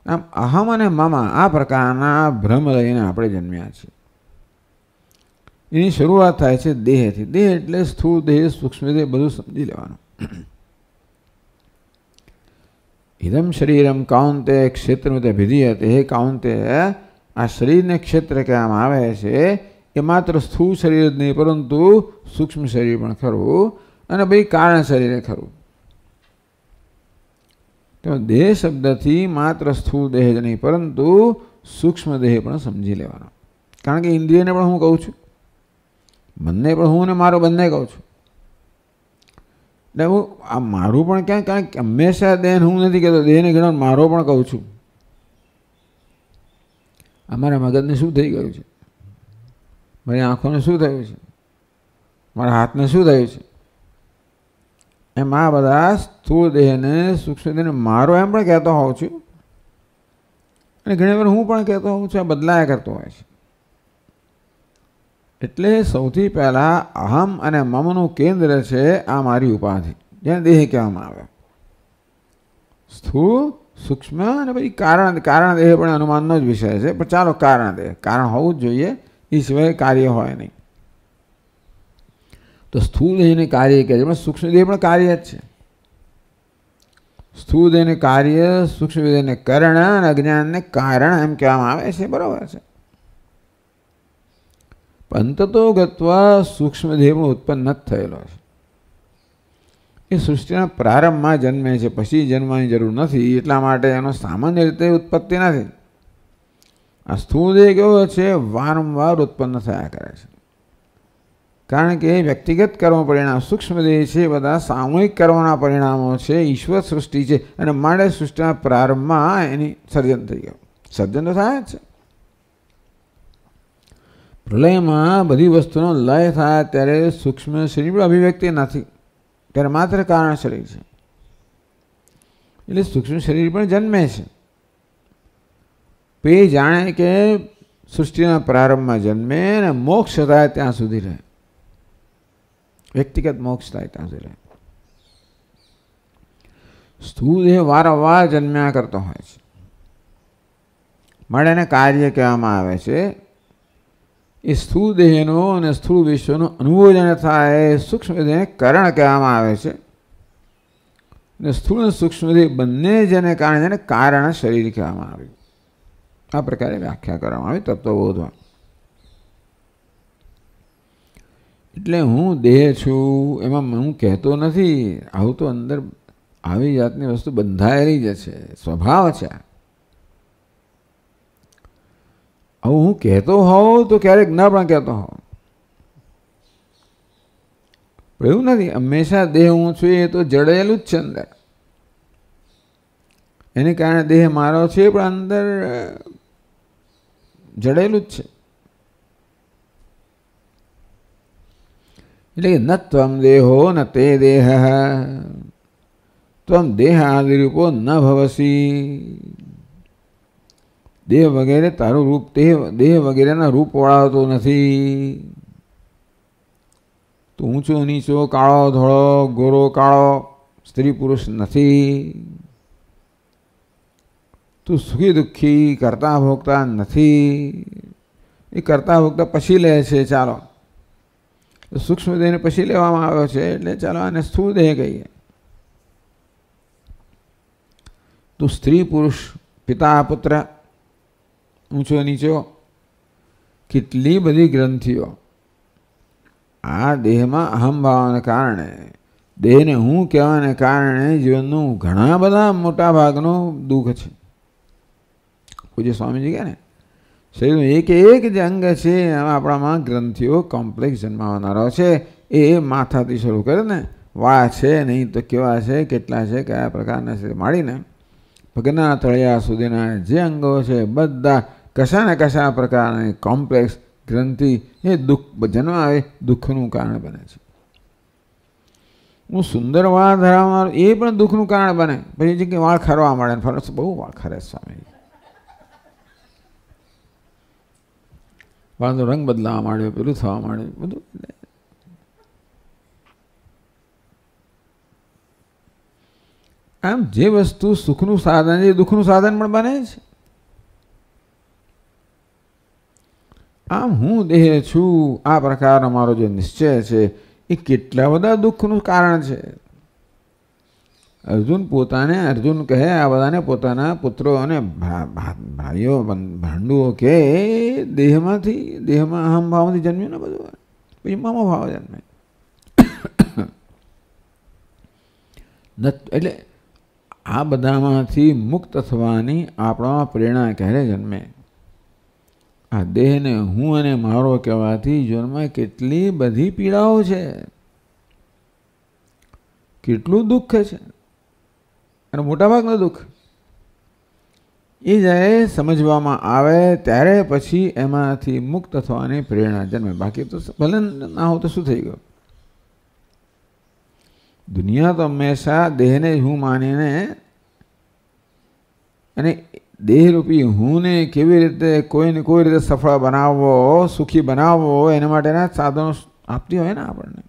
આમ અહમ અને મમ આ પ્રકારના ભ્રમ લઈને આપણે જન્મ્યા છીએ. એની શરૂઆત થાય છે દેહથી. દેહ એટલે સ્થૂળ દેહ, સૂક્ષ્મ દેહ, બધું સમજી લેવાનું. ઇદમ શરીરમ કાઉંતે ક્ષેત્રમતે ભિધીયતે. હે કાઉંતે, આ શરીરને ક્ષેત્ર કહેવામાં આવે છે. એ માત્ર સ્થૂળ શરીર જ નહીં પરંતુ સૂક્ષ્મ શરીર પણ ખરું, અને ભાઈ કારણ શરીરે ખરું. તો દેહ શબ્દથી માત્ર સ્થૂળ દેહ જ નહીં પરંતુ સૂક્ષ્મ દેહ પણ સમજી લેવાનો. કારણ કે ઇન્દ્રિયને પણ હું કહું છું, બંને પણ હું ને મારો બંને કહું છું. એટલે હું આ મારું પણ ક્યાંક, કારણ કે હંમેશા દેહ હું નથી કહેતો, દેહને ઘણો મારો પણ કહું છું. અમારા મગજને શું થઈ ગયું છે, મારી આંખોને શું થયું છે, મારા હાથને શું થયું છે, એમ આ બધા સ્થૂળ દેહને સૂક્ષ્મ દેહને મારો એમ પણ કહેતો હોઉં છું, અને ઘણી વાર હું પણ કહેતો હોઉં છું. આ બદલાયા કરતો હોય છે. એટલે સૌથી પહેલાં અહમ અને મમનું કેન્દ્ર છે આ મારી ઉપાધિ, જેને દેહ કહેવામાં આવે. સ્થૂળ, સૂક્ષ્મ અને પછી કારણ. કારણ દેહ પણ અનુમાનનો જ વિષય છે, પણ ચાલો કારણ દેહ, કારણ હોવું જ જોઈએ, એ સિવાય કાર્ય હોય નહીં. તો સ્થૂળ દેહને કાર્ય કહે છે, પણ સૂક્ષ્મ દેહ પણ કાર્ય જ છે. સ્થૂળ દેહને કાર્ય, સૂક્ષ્મ દેહને કરણ અને અજ્ઞાનને કારણ એમ કહેવામાં આવે છે. બરાબર છે. અંતતો ગત્વા સૂક્ષ્મ દેહ પણ ઉત્પન્ન નથી થયેલો છે. એ સૃષ્ટિના પ્રારંભમાં જન્મે છે, પછી જન્મવાની જરૂર નથી. એટલા માટે એનો સામાન્ય રીતે ઉત્પત્તિ નથી. આ સ્થૂળ દેહ કેવો છે? વારંવાર ઉત્પન્ન થયા કરે છે. કારણ કે વ્યક્તિગત કર્મ પરિણામ, સૂક્ષ્મ દેહ છે, બધા સામૂહિક કર્મોના પરિણામો છે, ઈશ્વર સૃષ્ટિ છે, અને માટે સૃષ્ટિના પ્રારંભમાં એની સર્જન થઈ ગયું. સર્જન તો થાય જ છે. પ્રલયમાં બધી વસ્તુનો લય થાય ત્યારે સૂક્ષ્મ શરીર પણ અભિવ્યક્તિ નથી, ત્યારે માત્ર કારણ શરીર છે. એટલે સૂક્ષ્મ શરીર પણ જન્મે છે. તે જાણે કે સૃષ્ટિના પ્રારંભમાં જન્મે અને મોક્ષ થાય ત્યાં સુધી રહે, વ્યક્તિગત મોક્ષ થાય ત્યાં સુધી રહે. સ્થૂળ દેહ વારંવાર જન્મ્યા કરતો હોય છે, માટે એને કાર્ય કહેવામાં આવે છે. એ સ્થૂળ દેહનો અને સ્થૂળ વિશ્વનો અનુભવ જેને થાય સૂક્ષ્મ દેહને કારણ કહેવામાં આવે છે. અને સ્થૂળ અને સૂક્ષ્મ દેહ બંને જેને કારણે જેને કારણ શરીર કહેવામાં આવ્યું. આ પ્રકારે વ્યાખ્યા કરવામાં આવી તત્વબોધમાં. એટલે હું દેહ છું એમાં હું કહેતો નથી. આવું તો અંદર આવી જાતની વસ્તુ બંધાયેલી જ છે, સ્વભાવ છે. આવું હું કહેતો હોઉં તો ક્યારેક ન પણ કહેતો હોઉં. પણ એવું નથી, હંમેશા દેહ હું છું એ તો જડેલું જ છે અંદર. એને કારણે દેહ મારો છે પણ અંદર જડેલું જ છે. એટલે ન ત્વમ દેહો ન તે દેહ ત્વમ દેહ આદિરૂપો ન ભવસી. દેહ વગેરે તારું રૂપ દેહ વગેરેના રૂપ વાળાતો નથી. તું ઊંચો નીચો, કાળો ધોળો, ગોરો કાળો, સ્ત્રી પુરુષ નથી. તું સુખી દુઃખી, કરતા ભોગતા નથી. એ કરતા ભોગતા પછી લે છે. ચાલો, સૂક્ષ્મ દેહને પછી લેવામાં આવ્યો છે એટલે ચાલો આને સ્થૂળ દેહ કહીએ. તું સ્ત્રી પુરુષ, પિતા પુત્ર, ઊંચો નીચો, કેટલી બધી ગ્રંથિઓ આ દેહમાં અહમભાવને કારણે, દેહને હું કહેવાને કારણે જીવનનું ઘણા બધા મોટા ભાગનું દુઃખ છે. પૂજ્ય સ્વામીજી કહે ને, શરીરનું એક જે અંગ છે એમાં આપણામાં ગ્રંથિઓ કોમ્પ્લેક્સ જન્માવનારો છે. એ માથાથી શરૂ કરે ને, વાળ છે નહીં તો કેવા છે, કેટલા છે, કયા પ્રકારના છે, માંડીને પગના તળિયા સુધીના જે અંગો છે બધા કશા ને કશા પ્રકારની કોમ્પ્લેક્સ ગ્રંથિ એ દુઃખ જન્માવે, દુઃખનું કારણ બને છે. હું સુંદર વાળ ધરાવનાર એ પણ દુઃખનું કારણ બને. પછી જે કે વાળ ખરવા મળે, ફરસ બહુ વાળ ખરે સ્વામી, વાળનો રંગ બદલાવા માંડ્યો, પેલું થવા માંડ્યું, બધું. આમ જે વસ્તુ સુખનું સાધન છે દુઃખનું સાધન પણ બને છે. આમ હું દેહ છું આ પ્રકારનો મારો જે નિશ્ચય છે એ કેટલા બધા દુઃખનું કારણ છે. અર્જુન કહે આ બધાને પોતાના પુત્રો અને ભાઈઓ ભાંડુઓ કે દેહમાં અહમભાવથી જન્મ્યું ને બધું, પછી મામો ભાવ જન્મે. એટલે આ બધામાંથી મુક્ત થવાની આપણામાં પ્રેરણા ક્યારે જન્મે? આ દેહને હું અને મારો કહેવાથી જીવનમાં કેટલી બધી પીડાઓ છે, કેટલું દુઃખ છે, અને મોટાભાગનું દુઃખ એ જ્યારે સમજવામાં આવે ત્યારે પછી એમાંથી મુક્ત થવાની પ્રેરણા જન્મે. બાકી તો ભલે ના હો તો શું થઈ ગયું? દુનિયા તો હંમેશા દેહને હું માનીને અને દેહરૂપી હુંને કેવી રીતે કોઈને કોઈ રીતે સફળ બનાવવો, સુખી બનાવવો, એના માટેના સાધનો આપતી હોય ને આપણને.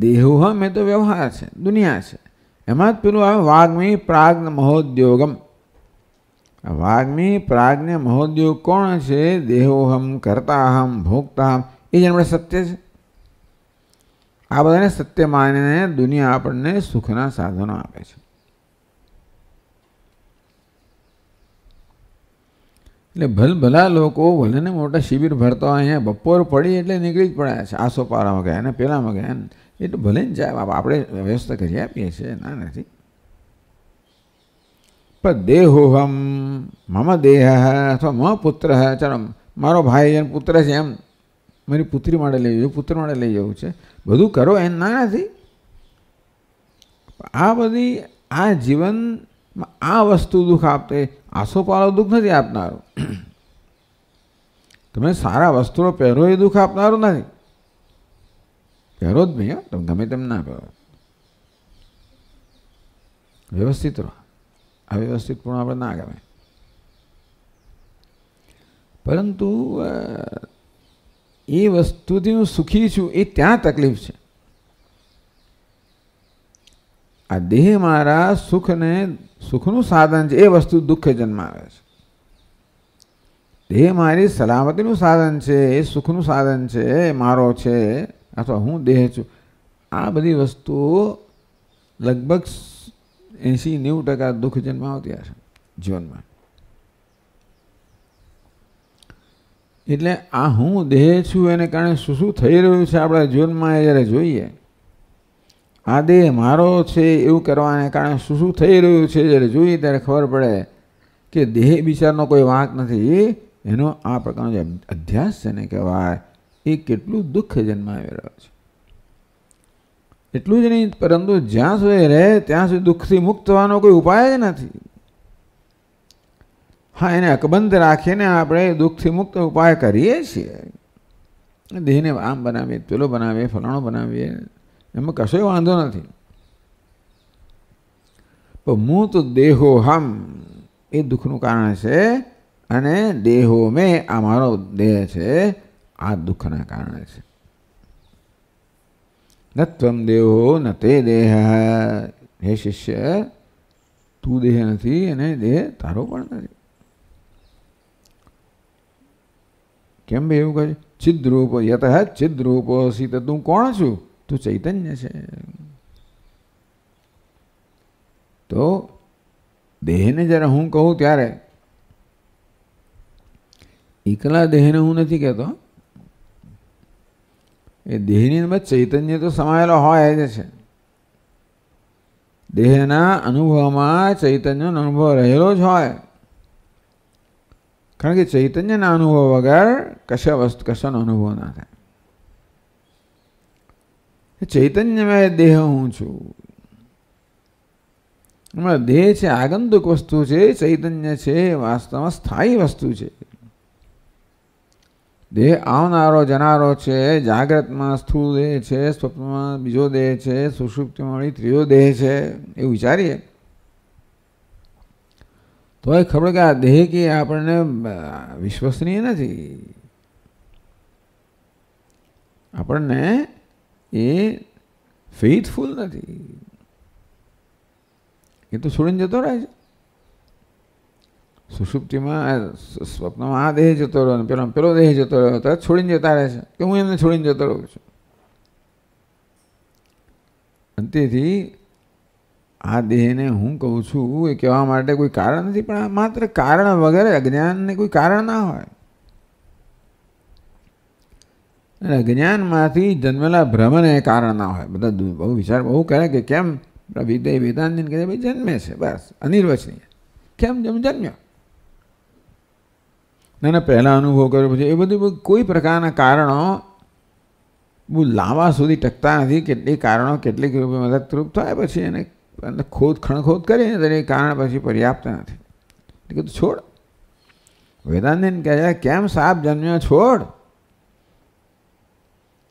દેહોહમ એ તો વ્યવહાર છે, દુનિયા છે. એમાં જ પેલું આવે વાગ્મી પ્રાજ્ઞ મહોદ્યોગમ. વાગ્મી પ્રાજ્ઞ મહોદ્યોગ કોણ છે? દેહોહમ, કર્તાહમ, ભોગતાહમ. એ જ આપણે સત્ય છે. આ બધાને સત્ય માનીને દુનિયા આપણને સુખના સાધનો આપે છે. એટલે ભલા લોકો ભલે ને મોટા શિબિર ભરતા હોય, અહીંયા બપોર પડી એટલે નીકળી જ પડ્યા છે. આસોપારામાં ગયા ને પેલામાં ગયા ને, એ તો ભલે ને જાય, આપણે વ્યવસ્થા કરી આપીએ છીએ, ના નથી. પણ દેહોહમ, મમ દેહ અથવા મ પુત્ર, ચાલો મારો ભાઈ અને પુત્ર છે એમ, મારી પુત્રી માટે લઈ જવું, પુત્ર માટે લઈ જવું છે, બધું કરો એમ ના નથી. આ બધી આ જીવન આ વસ્તુ દુઃખ આપતે, આસોપાલો દુઃખ નથી આપનારું. તમે સારા વસ્ત્રો પહેરો એ દુઃખ આપનારું નથી. પહેરો જ નહીં, તમે ગમે તેમ ના પહેરો, વ્યવસ્થિત રહો. અવ્યવસ્થિત પણ આપણે ના ગમે. પરંતુ એ વસ્તુથી હું સુખી છું એ ત્યાં તકલીફ છે. આ દેહ મારા સુખનું સાધન છે, એ વસ્તુ દુઃખ જન્માવે છે. દેહ મારી સલામતીનું સાધન છે, એ સુખનું સાધન છે, એ મારો છે, અથવા હું દેહ છું. આ બધી વસ્તુઓ લગભગ 80-90% દુઃખ જન્માવતી હશે જીવનમાં. એટલે આ હું દેહ છું એને કારણે શું શું થઈ રહ્યું છે આપણા જીવનમાં એ જ્યારે જોઈએ, આ દેહ મારો છે એવું કરવાને કારણે શું શું થઈ રહ્યું છે જ્યારે જોઈએ ત્યારે ખબર પડે કે દેહ બિચારનો કોઈ વાંક નથી. એનો આ પ્રકારનો જે અધ્યાસ છે ને કહેવાય, એ કેટલું દુઃખ જન્માવી રહ્યો છે. એટલું જ નહીં, પરંતુ જ્યાં સુધી રહે ત્યાં સુધી દુઃખથી મુક્ત થવાનો કોઈ ઉપાય જ નથી. હા, એને અકબંધ રાખીને આપણે દુઃખથી મુક્ત ઉપાય કરીએ છીએ. દેહને આમ બનાવીએ, પેલો બનાવીએ, ફલાણો બનાવીએ, એમાં કશો વાંધો નથી. પણ હું તો દેહો હમ એ દુઃખનું કારણ છે, અને દેહો મેં આ મારો દેહ છે આ દુઃખના કારણે છે. ન ત્વમ દેહો ન તે દેહ. હે શિષ્ય, તું દેહ નથી અને દેહ તારો પણ નથી. કેમ ભાઈ એવું કહે? ચિદ્રૂપ યત ચિદ્રૂપોસી. તો તું કોણ છું? તું ચૈતન્ય છે. તો દેહને જ્યારે હું કહું ત્યારે એકલા દેહને હું નથી કહેતો. એ દેહની અંદર ચૈતન્ય તો સમાયેલો હોય જ છે. દેહના અનુભવમાં ચૈતન્યનો અનુભવ રહેલો જ હોય. કારણ કે ચૈતન્યના અનુભવ વગર કશાનો અનુભવ ના થાય. ચૈતન્યમય દેહ હું છું. દેહ છે આગંતુક વસ્તુ છે, ચૈતન્ય છે વાસ્તવમાં સ્થાયી વસ્તુ છે. દેહ આવનારો જનારો છે. જાગ્રતમાં સ્થૂળ દેહ છે, સ્વપ્નમાં બીજો દેહ છે, સુષુપ્તિમાં ત્રીજો દેહ છે. એવું વિચારીએ તો એ ખબર કે આ દેહ કે આપણને વિશ્વસનીય નથી. આપણને એ ફેથફુલ નથી. એ તો છોડીને જતો રહે છે. સુષુપ્તિમાં સ્વપ્નમાં આ દેહ જતો રહ્યો, પેલો દેહ જતો રહ્યો, તરત છોડીને જતા રહે છે કે હું એમને છોડીને જતો રહું છું. અંતેથી આ દેહને હું કહું છું એ કહેવા માટે કોઈ કારણ નથી, પણ આ માત્ર કારણ વગર અજ્ઞાનને કોઈ કારણ ના હોય. અને અજ્ઞાનમાંથી જન્મેલા ભ્રમને કારણ ના હોય. બધા બહુ વિચાર બહુ કરે કે કેમ વેદાંતિને કહે ભાઈ જન્મે છે, બસ અનિર્વચનીય. કેમ જન્મ્યો? ના પહેલા અનુભવ કર્યો પછી એ બધું કોઈ પ્રકારના કારણો બહુ લાંબા સુધી ટકતા નથી. કેટલીક કારણો કેટલીક રૂપે મદદરૂપ થાય, પછી એને ખણખોદ કરીને તેને કારણ પછી પર્યાપ્ત નથી. એટલે કીધું છોડ. વેદાંતિને કહે કેમ સાપ જન્મ્યો? છોડ.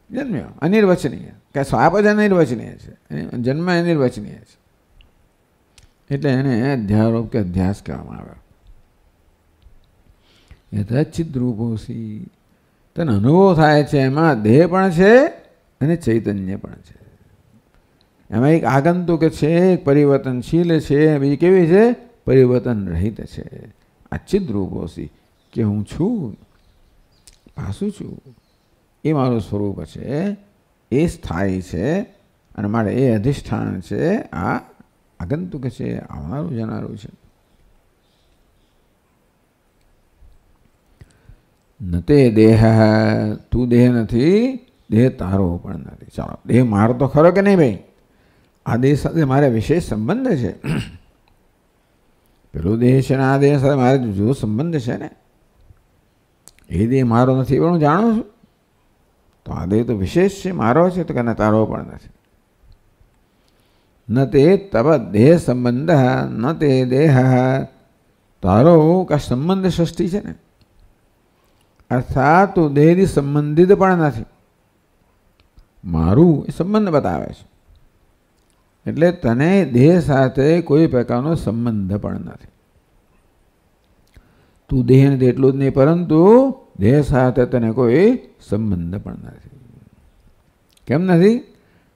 જન્મ્યો અનિર્વચનીય. કે સાપ જ અનિર્વચનીય છે, જન્મ અનિર્વચનીય છે. એટલે એને અધ્યારોપ કે અધ્યાસ કહેવામાં આવે. યથાચિદ્રૂપોસી. તને અનુભવ થાય છે એમાં દેહ પણ છે અને ચૈતન્ય પણ છે. એમાં એક આગંતુક છે, એક પરિવર્તનશીલ છે, બીજી કેવી છે? પરિવર્તન રહિત છે. આ ચિદ્રૂપોસી કે હું છું, પાસું છું, એ મારું સ્વરૂપ છે, એ સ્થાયી છે અને મારે એ અધિષ્ઠાન છે. આ આગંતુક છે, આવનારું જનારું છે. ન તે દેહ. તું દેહ નથી, દેહ તારો પણ નથી. ચાલો, દેહ મારો તો ખરો કે નહીં ભાઈ? આ દેહ સાથે મારે વિશેષ સંબંધ છે. પેલો દેહ છે ને આ દેહ સાથે મારે જુદો સંબંધ છે ને. એ દેહ મારો નથી પણ હું જાણું છું. તો આ દેહ તો વિશેષ છે, મારો છે, તો કે તારો પણ નથી. ન તે તવ દેહ સંબંધ ન તે દેહ. તારો કા સંબંધ સૃષ્ટિ છે ને, અર્થાત તું દેહથી સંબંધિત પણ નથી. મારું એ સંબંધ બતાવે છે. એટલે તને દેહ સાથે કોઈ પ્રકારનો સંબંધ પણ નથી. તું દેહ નથી એટલું જ નહીં, પરંતુ દેહ સાથે તને કોઈ સંબંધ પણ નથી. કેમ નથી?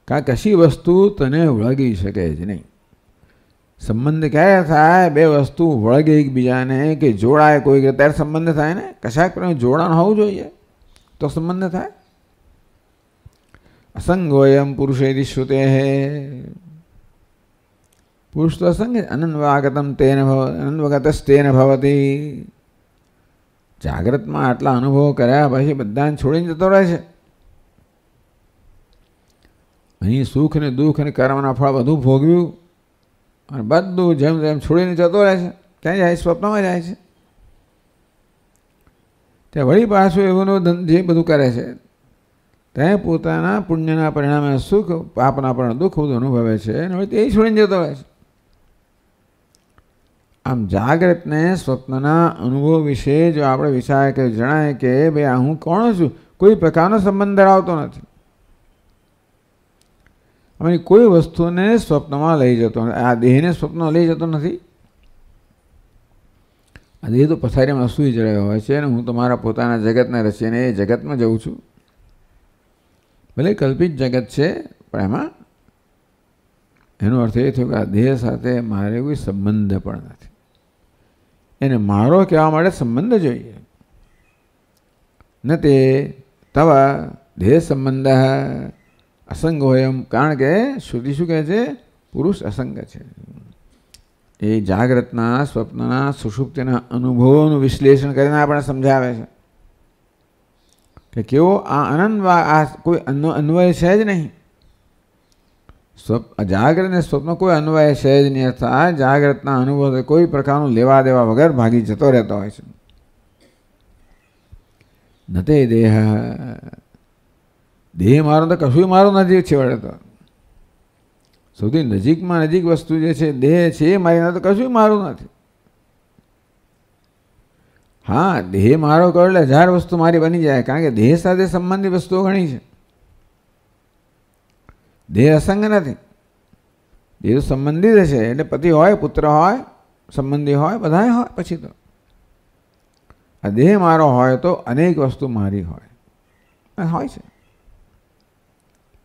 કારણ કશી વસ્તુ તને વળગી શકે જ નહીં. સંબંધ ક્યારે થાય? બે વસ્તુ વળગે એકબીજાને, કે જોડાય કોઈ, ત્યારે સંબંધ થાય ને. કશાક પ્રમાણે જોડાણ હોવું જોઈએ તો સંબંધ થાય. અસંગોયમ પુરુષેરી શ્રુતે. પુરુષ તો અસંગ. અનન્વાગતમ તેન અનન્વગતસ્તેન ભવતી. જાગ્રતમાં આટલા અનુભવો કર્યા પછી બધાને છોડીને જતો રહે છે. અહીં સુખ ને દુઃખ અને કર્મના ફળ બધું ભોગવ્યું અને બધું જેમ જેમ છોડીને જતો રહે છે. ક્યાં જાય? સ્વપ્નમાં જાય છે. ત્યાં વળી પાછું એવું જે બધું કરે છે તે પોતાના પુણ્યના પરિણામે સુખ, પાપના પરિણામે દુઃખ બધું અનુભવે છે અને હવે તે છોડીને જતો હોય છે. આમ જાગ્રતને સ્વપ્નના અનુભવ વિશે જો આપણે વિચાર કે જણાય કે ભાઈ આ હું કોણ છું, કોઈ પ્રકારનો સંબંધ ધરાવતો નથી. અમે કોઈ વસ્તુને સ્વપ્નમાં લઈ જતો નથી. આ દેહને સ્વપ્ન લઈ જતો નથી. આ દેહ તો પથારીમાં સૂઈ જ રહ્યો હોય છે અને હું તો મારા પોતાના જગતને રચીને એ જગતમાં જઉં છું. ભલે કલ્પિત જગત છે પણ એમાં એનો અર્થ એ થયો કે આ દેહ સાથે મારે કોઈ સંબંધ પણ નથી. એને મારો કહેવા માટે સંબંધ જોઈએ. ન તે તવ દેહ સંબંધ અસંગ હોય એમ, કારણ કે શ્રુતિ શું કહે છે? પુરુષ અસંગ છે. એ જાગ્રતના, સ્વપ્નના, સુષુપ્તિના અનુભવોનું વિશ્લેષણ કરીને આપણે સમજાવે છે કે કેવો આ આનંદ, આ કોઈ અન્વય છે જ નહીં. જાગ્રત અને સ્વપ્ન કોઈ અન્વય છે જ નહીં. અર્થાત જાગ્રતના અનુભવ કોઈ પ્રકારનું લેવા દેવા વગર ભાગી જતો રહેતો હોય છે. નતે દેહ, દેહ મારો તો કશું મારું નથી છેવડે. તો સૌથી નજીકમાં નજીક વસ્તુ જે છે દેહ છે એ મારી તો કશું મારું નથી. હા, દેહ મારો કરો એટલે 1000 વસ્તુ મારી બની જાય, કારણ કે દેહ સાથે સંબંધિત વસ્તુઓ ઘણી છે. દેહ અસંગ નથી. દેહ સંબંધિત છે એટલે પતિ હોય, પુત્ર હોય, સંબંધી હોય, બધા હોય. પછી તો આ દેહ મારો હોય તો અનેક વસ્તુ મારી હોય છે.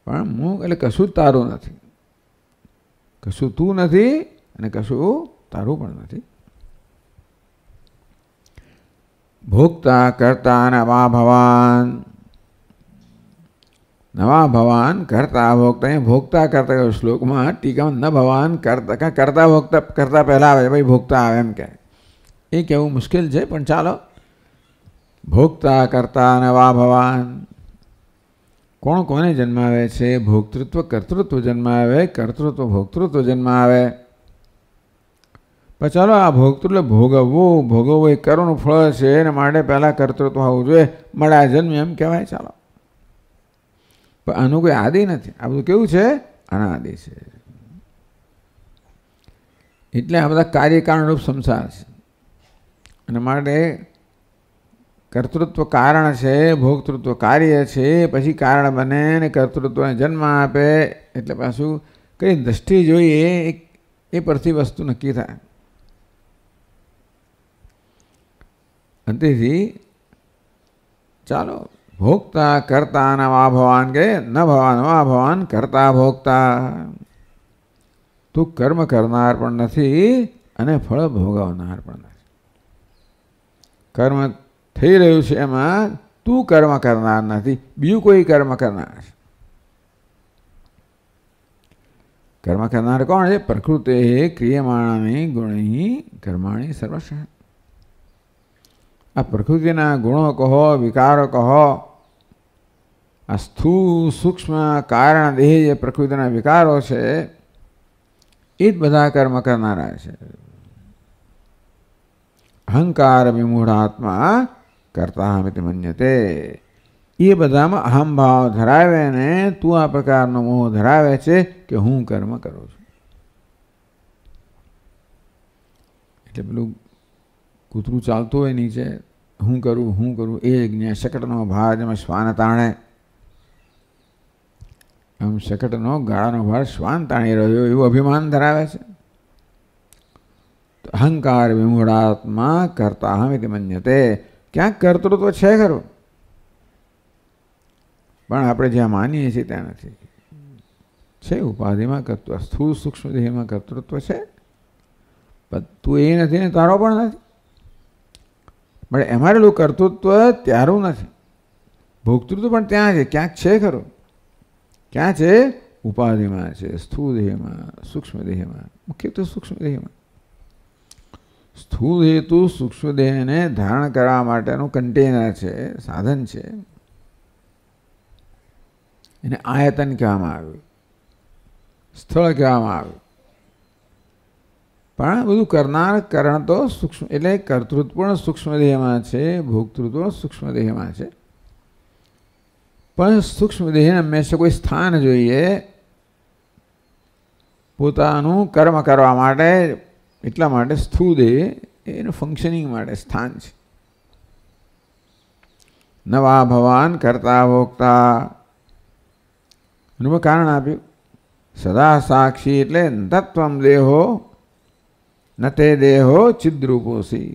પણ હું એટલે કશું જ તારું નથી, કશું તું નથી અને કશું તારું પણ નથી. ભોગતા કરતા નવા ભવાન કરતા ભોગતા. ભોગતા કરતા શ્લોકમાં ટીકામાં ન ભવાન કરતા, કરતા ભોગતા કરતા પહેલા આવે ભાઈ ભોગતા આવે એમ કે એ કહેવું મુશ્કેલ છે, પણ ચાલો. ભોગતા કરતા નવા ભવાન. કોણ કોને જન્માવે છે? ભોક્તૃત્વ કર્તૃત્વ જન્માવે, કર્તૃત્વ ભોક્તૃત્વ જન્માવે. પણ ચાલો આ ભોગતૃત્વ ભોગવવું એ કર્મનું ફળ છે એને માટે પહેલાં કર્તૃત્વ હોવું જોઈએ, મળ્યા જન્મ એમ કહેવાય. ચાલો, પણ આનું કોઈ આદિ નથી. આ બધું કેવું છે? અનાદિ છે. એટલે આ બધા કાર્યકારણરૂપ સંસાર છે. અને માટે કર્તૃત્વ કારણ છે, ભોક્તૃત્વ કાર્ય છે, પછી કારણ બને ને કર્તૃત્વને જન્મ આપે. એટલે પાછું કઈ દ્રષ્ટિ જોઈએ એ પરથી વસ્તુ નક્કી થાય. તેથી ચાલો, ભોગતા કરતા નવા ભવાન કે ન ભવાન નવા ભવાન કરતા ભોગતા. તું કર્મ કરનાર પણ નથી અને ફળ ભોગવનાર પણ નથી. કર્મ થઈ રહ્યું છે એમાં તું કર્મ કરનાર નથી, બીજું કોઈ કર્મ કરનાર છે. કર્મ કરનાર કોણ છે? પ્રકૃતિ ક્રિયમાણાની ગુણી કર્માણી સર્વશ. આ પ્રકૃતિના ગુણો કહો, વિકારો કહો, આ સ્થૂળ સૂક્ષ્મ કારણ દેહ જે પ્રકૃતિના વિકારો છે એ જ બધા કર્મ કરનારા છે. અહંકાર વિમૂઢાત્મા કરતા હમિતિ મન્યતે. એ બધામાં અહમભાવ ધરાવે ને તું આ પ્રકારનો મોહ ધરાવે છે કે હું કર્મ કરું છું. એટલે પેલું કૂતરું ચાલતું હોય નીચે, હું કરું એ જ્ઞાન. શકટનો ભાર જેમાં શ્વાન તાણે, આમ શકટનો ગાળાનો ભાર શ્વાન તાણી રહ્યો એવું અભિમાન ધરાવે છે. અહંકાર વિમૂઢાત્મા કરતા હમિતિ મન્યતે. ક્યાંક કર્તૃત્વ છે ખરું, પણ આપણે જ્યાં માનીએ છીએ ત્યાં નથી. છે ઉપાધિમાં કર્તૃત્વ, સ્થૂળ સૂક્ષ્મ દેહમાં કર્તૃત્વ છે, પણ તું એ નથી ને તારો પણ નથી. પણ એમાં રહેલું કર્તૃત્વ ત્યારું નથી. ભોગતૃત્વ પણ ત્યાં છે, ક્યાંક છે ખરું. ક્યાં છે? ઉપાધિમાં છે, સ્થૂળ દેહમાં, સૂક્ષ્મ દેહમાં, મુખ્યત્વે સૂક્ષ્મ દેહમાં. સ્થૂળ હેતુ સૂક્ષ્મ દેહને ધારણ કરવા માટેનું કન્ટેનર છે, સાધન છે. એને આયતન કહેવામાં આવ્યું, સ્થળ કહેવામાં આવ્યું. પણ બધું કરનાર કરણ તો સૂક્ષ્મ, એટલે કર્તૃત્વ પણ સૂક્ષ્મ દેહમાં છે, ભોક્તૃત્વ સૂક્ષ્મ દેહમાં છે. પણ સૂક્ષ્મ દેહને હંમેશા કોઈ સ્થાન જોઈએ પોતાનું કર્મ કરવા માટે. એટલા માટે સ્થૂળ દેહ એનું ફંક્શનિંગ માટે સ્થાન છે. નવા ભવાન કરતા ભોગતા એનું કારણ આપ્યું. સદા સાક્ષી એટલે તત્વમ દેહો ન તે દેહો ચિદ્રૂપોસી.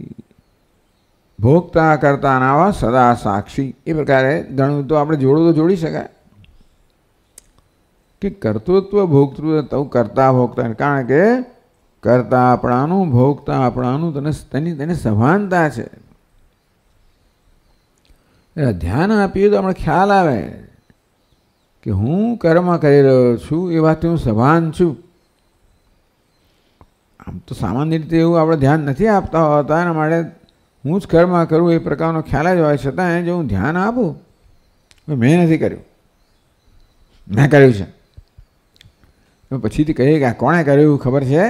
ભોગતા કરતા નાવા સદા સાક્ષી. એ પ્રકારે ઘણું તો આપણે જોડું તો જોડી શકાય કે કર્તૃત્વ ભોગતૃત્વ તો કરતા ભોગતા. કારણ કે કરતા આપણાનું ભોગતા આપણાનું તેની સભાનતા છે. ધ્યાન આપીએ તો આપણે ખ્યાલ આવે કે હું કર્મ કરી રહ્યો છું એ વાત હું સભાન છું. આમ તો સામાન્ય રીતે એવું આપણે ધ્યાન નથી આપતા હોતા. એના માટે હું જ કર્મ કરું એ પ્રકારનો ખ્યાલ જ હોય. છતાં જો હું ધ્યાન આપું મેં નથી કર્યું, મેં કર્યું છે, પછીથી કહીએ કે આ કોણે કર્યું ખબર છે,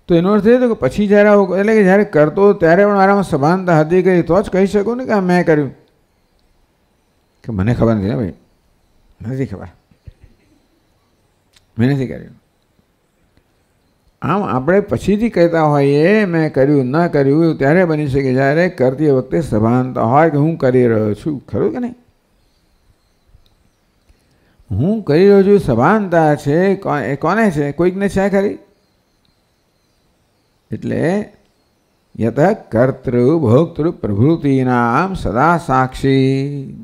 તો એનો અર્થ એ કે પછી જ્યારે એટલે કે જ્યારે કરતો ત્યારે પણ મારામાં સભાનતા હતી કરી તો જ કહી શકું ને કે આ મેં કર્યું. કે મને ખબર નથી ને ભાઈ, નથી ખબર, મેં નથી કર્યું. આમ આપણે પછીથી કહેતા હોઈએ મેં કર્યું ન કર્યું ત્યારે બની શકે જ્યારે કરતી વખતે સભાનતા હોય કે હું કરી રહ્યો છું. ખરું કે નહીં? હું કરી રહ્યો છું સભાનતા છે. એ કોને છે? કોઈકને છે ખરી? એટલે યત કર્તૃ ભોક્તૃ પ્રભૃતિનામ સદા સાક્ષી.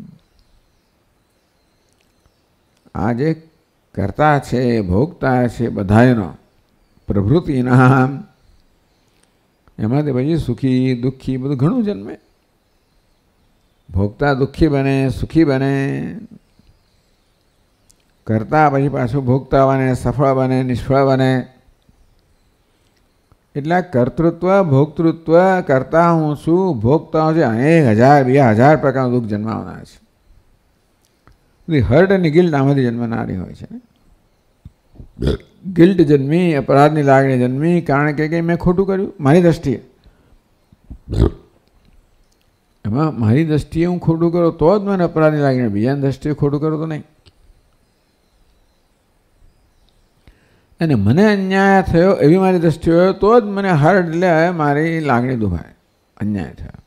આ જે કરતા છે ભોગતા છે બધાયનો પ્રભૃતિનામ એમાંથી પછી સુખી દુઃખી બધું ઘણું જન્મે. ભોગતા દુઃખી બને, સુખી બને, કરતા પછી પાછું ભોગતા બને, સફળ બને, નિષ્ફળ બને. એટલે કર્તૃત્વ ભોક્તૃત્વ કરતા હું છું, ભોગતા હું છે. 1000-2000 પ્રકારનું દુઃખ જન્માવનાર છે. બધી હર્ટ અને ગિલ્ટ આમાંથી જન્મનારી હોય છે. ગિલ્ટ જન્મી, અપરાધની લાગણી જન્મી, કારણ કે મેં ખોટું કર્યું મારી દ્રષ્ટિએ. એમાં મારી દ્રષ્ટિએ હું ખોટું કરું તો જ મને અપરાધની લાગણી, બીજાની દ્રષ્ટિએ ખોટું કરું તો નહીં. અને મને અન્યાય થયો એવી મારી દ્રષ્ટિ હોય તો જ મને હર્ટ એટલે મારી લાગણી દુભાય, અન્યાય થયો,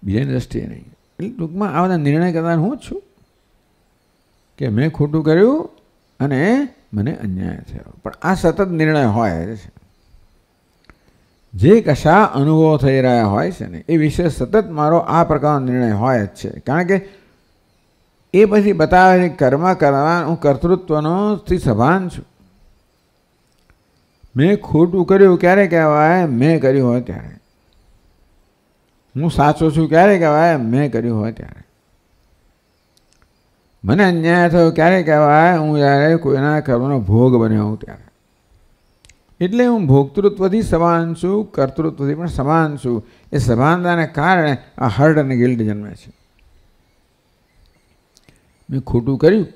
બીજાની દ્રષ્ટિએ નહીં. એટલે ટૂંકમાં આ બધા નિર્ણય કરતા હું જ છું કે મેં ખોટું કર્યું અને મને અન્યાય થયો. પણ આ સતત નિર્ણય હોય છે. જે કશા અનુભવ થઈ રહ્યા હોય છે ને એ વિશે સતત મારો આ પ્રકારનો નિર્ણય હોય જ છે. કારણ કે એ પછી બતાવે છે કર્મ કરવા હું કર્તૃત્વનોથી સભાન છું. મેં ખોટું કર્યું ક્યારે કહેવાય? મેં કર્યું હોય ત્યારે. હું સાચો છું ક્યારે કહેવાય? મેં કર્યું હોય ત્યારે. મને અન્યાય થયો ક્યારે કહેવાય? હું જ્યારે કોઈના કર્મનો ભોગ બન્યો હોઉં ત્યારે. એટલે હું ભોક્તૃત્વથી સમાન છું, કર્તૃત્વથી પણ સમાન છું. એ સમાનતાને કારણે આ હર્ટ અને ગિલ્ટ જન્મે છે. મેં ખોટું કર્યું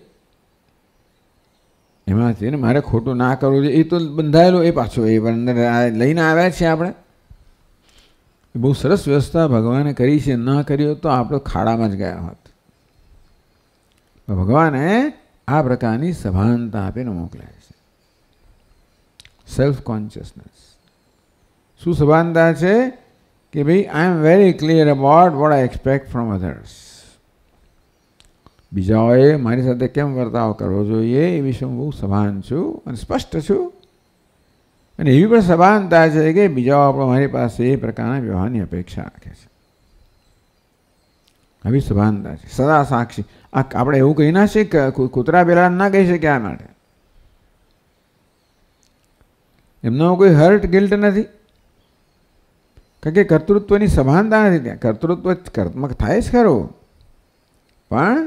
એમાંથી ને મારે ખોટું ના કરવું જોઈએ એ તો બંધાયેલું. એ પાછું એ અંદર લઈને આવ્યા છીએ આપણે. બહુ સરસ વ્યવસ્થા ભગવાને કરી છે. ન કર્યો તો આપણે ખાડામાં જ ગયા હોત. ભગવાને આ પ્રકારની સભાનતા આપીને મોકલાય છે. Self consciousness. શું સભાનતા છે? કે ભાઈ I am very clear about what I expect from others. બીજાઓએ મારી સાથે કેમ વર્તાવ કરવો જોઈએ એ વિશે હું બહુ સભાન છું અને સ્પષ્ટ છું. અને એવી પણ સભાનતા છે કે બીજાઓ આપણો મારી પાસે એ પ્રકારના વ્યવહારની અપેક્ષા રાખે છે. આવી સભાનતા છે. સદા સાક્ષી. આપણે એવું કહી ના શકીએ કે કૂતરા પેલા ના કહી શકીએ. આ માટે એમનો કોઈ હર્ટ ગિલ્ટ નથી. કારણ કે કર્તૃત્વની સભાનતા નથી ત્યાં. કર્તૃત્વ કર્મક થાય જ ખરું પણ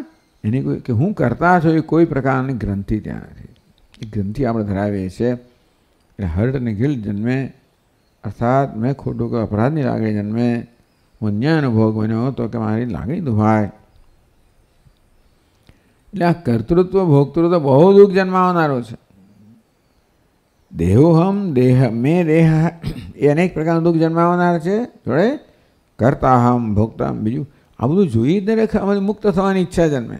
એની કોઈ કે હું કરતા છું એ કોઈ પ્રકારની ગ્રંથિ ત્યાં નથી. એ ગ્રંથિ આપણે ધરાવીએ છીએ એટલે હર્ટ અને ગિલ્ટ જન્મે. અર્થાત મેં ખોટું કે અપરાધની લાગણી જન્મે. હું અન્યાયનો ભોગ બન્યો તો કે મારી લાગણી દુભાય. એટલે આ કર્તૃત્વ ભોગતૃત્વ બહુ દુઃખ જન્માવનારો છે. દેહોહમ દેહ મેં દેહ એ અનેક પ્રકારનું દુઃખ જન્માવનાર છે. જોડે કરતા હમ ભોગતા બીજું આ બધું જોઈએ દરેક મુક્ત થવાની ઈચ્છા જન્મે.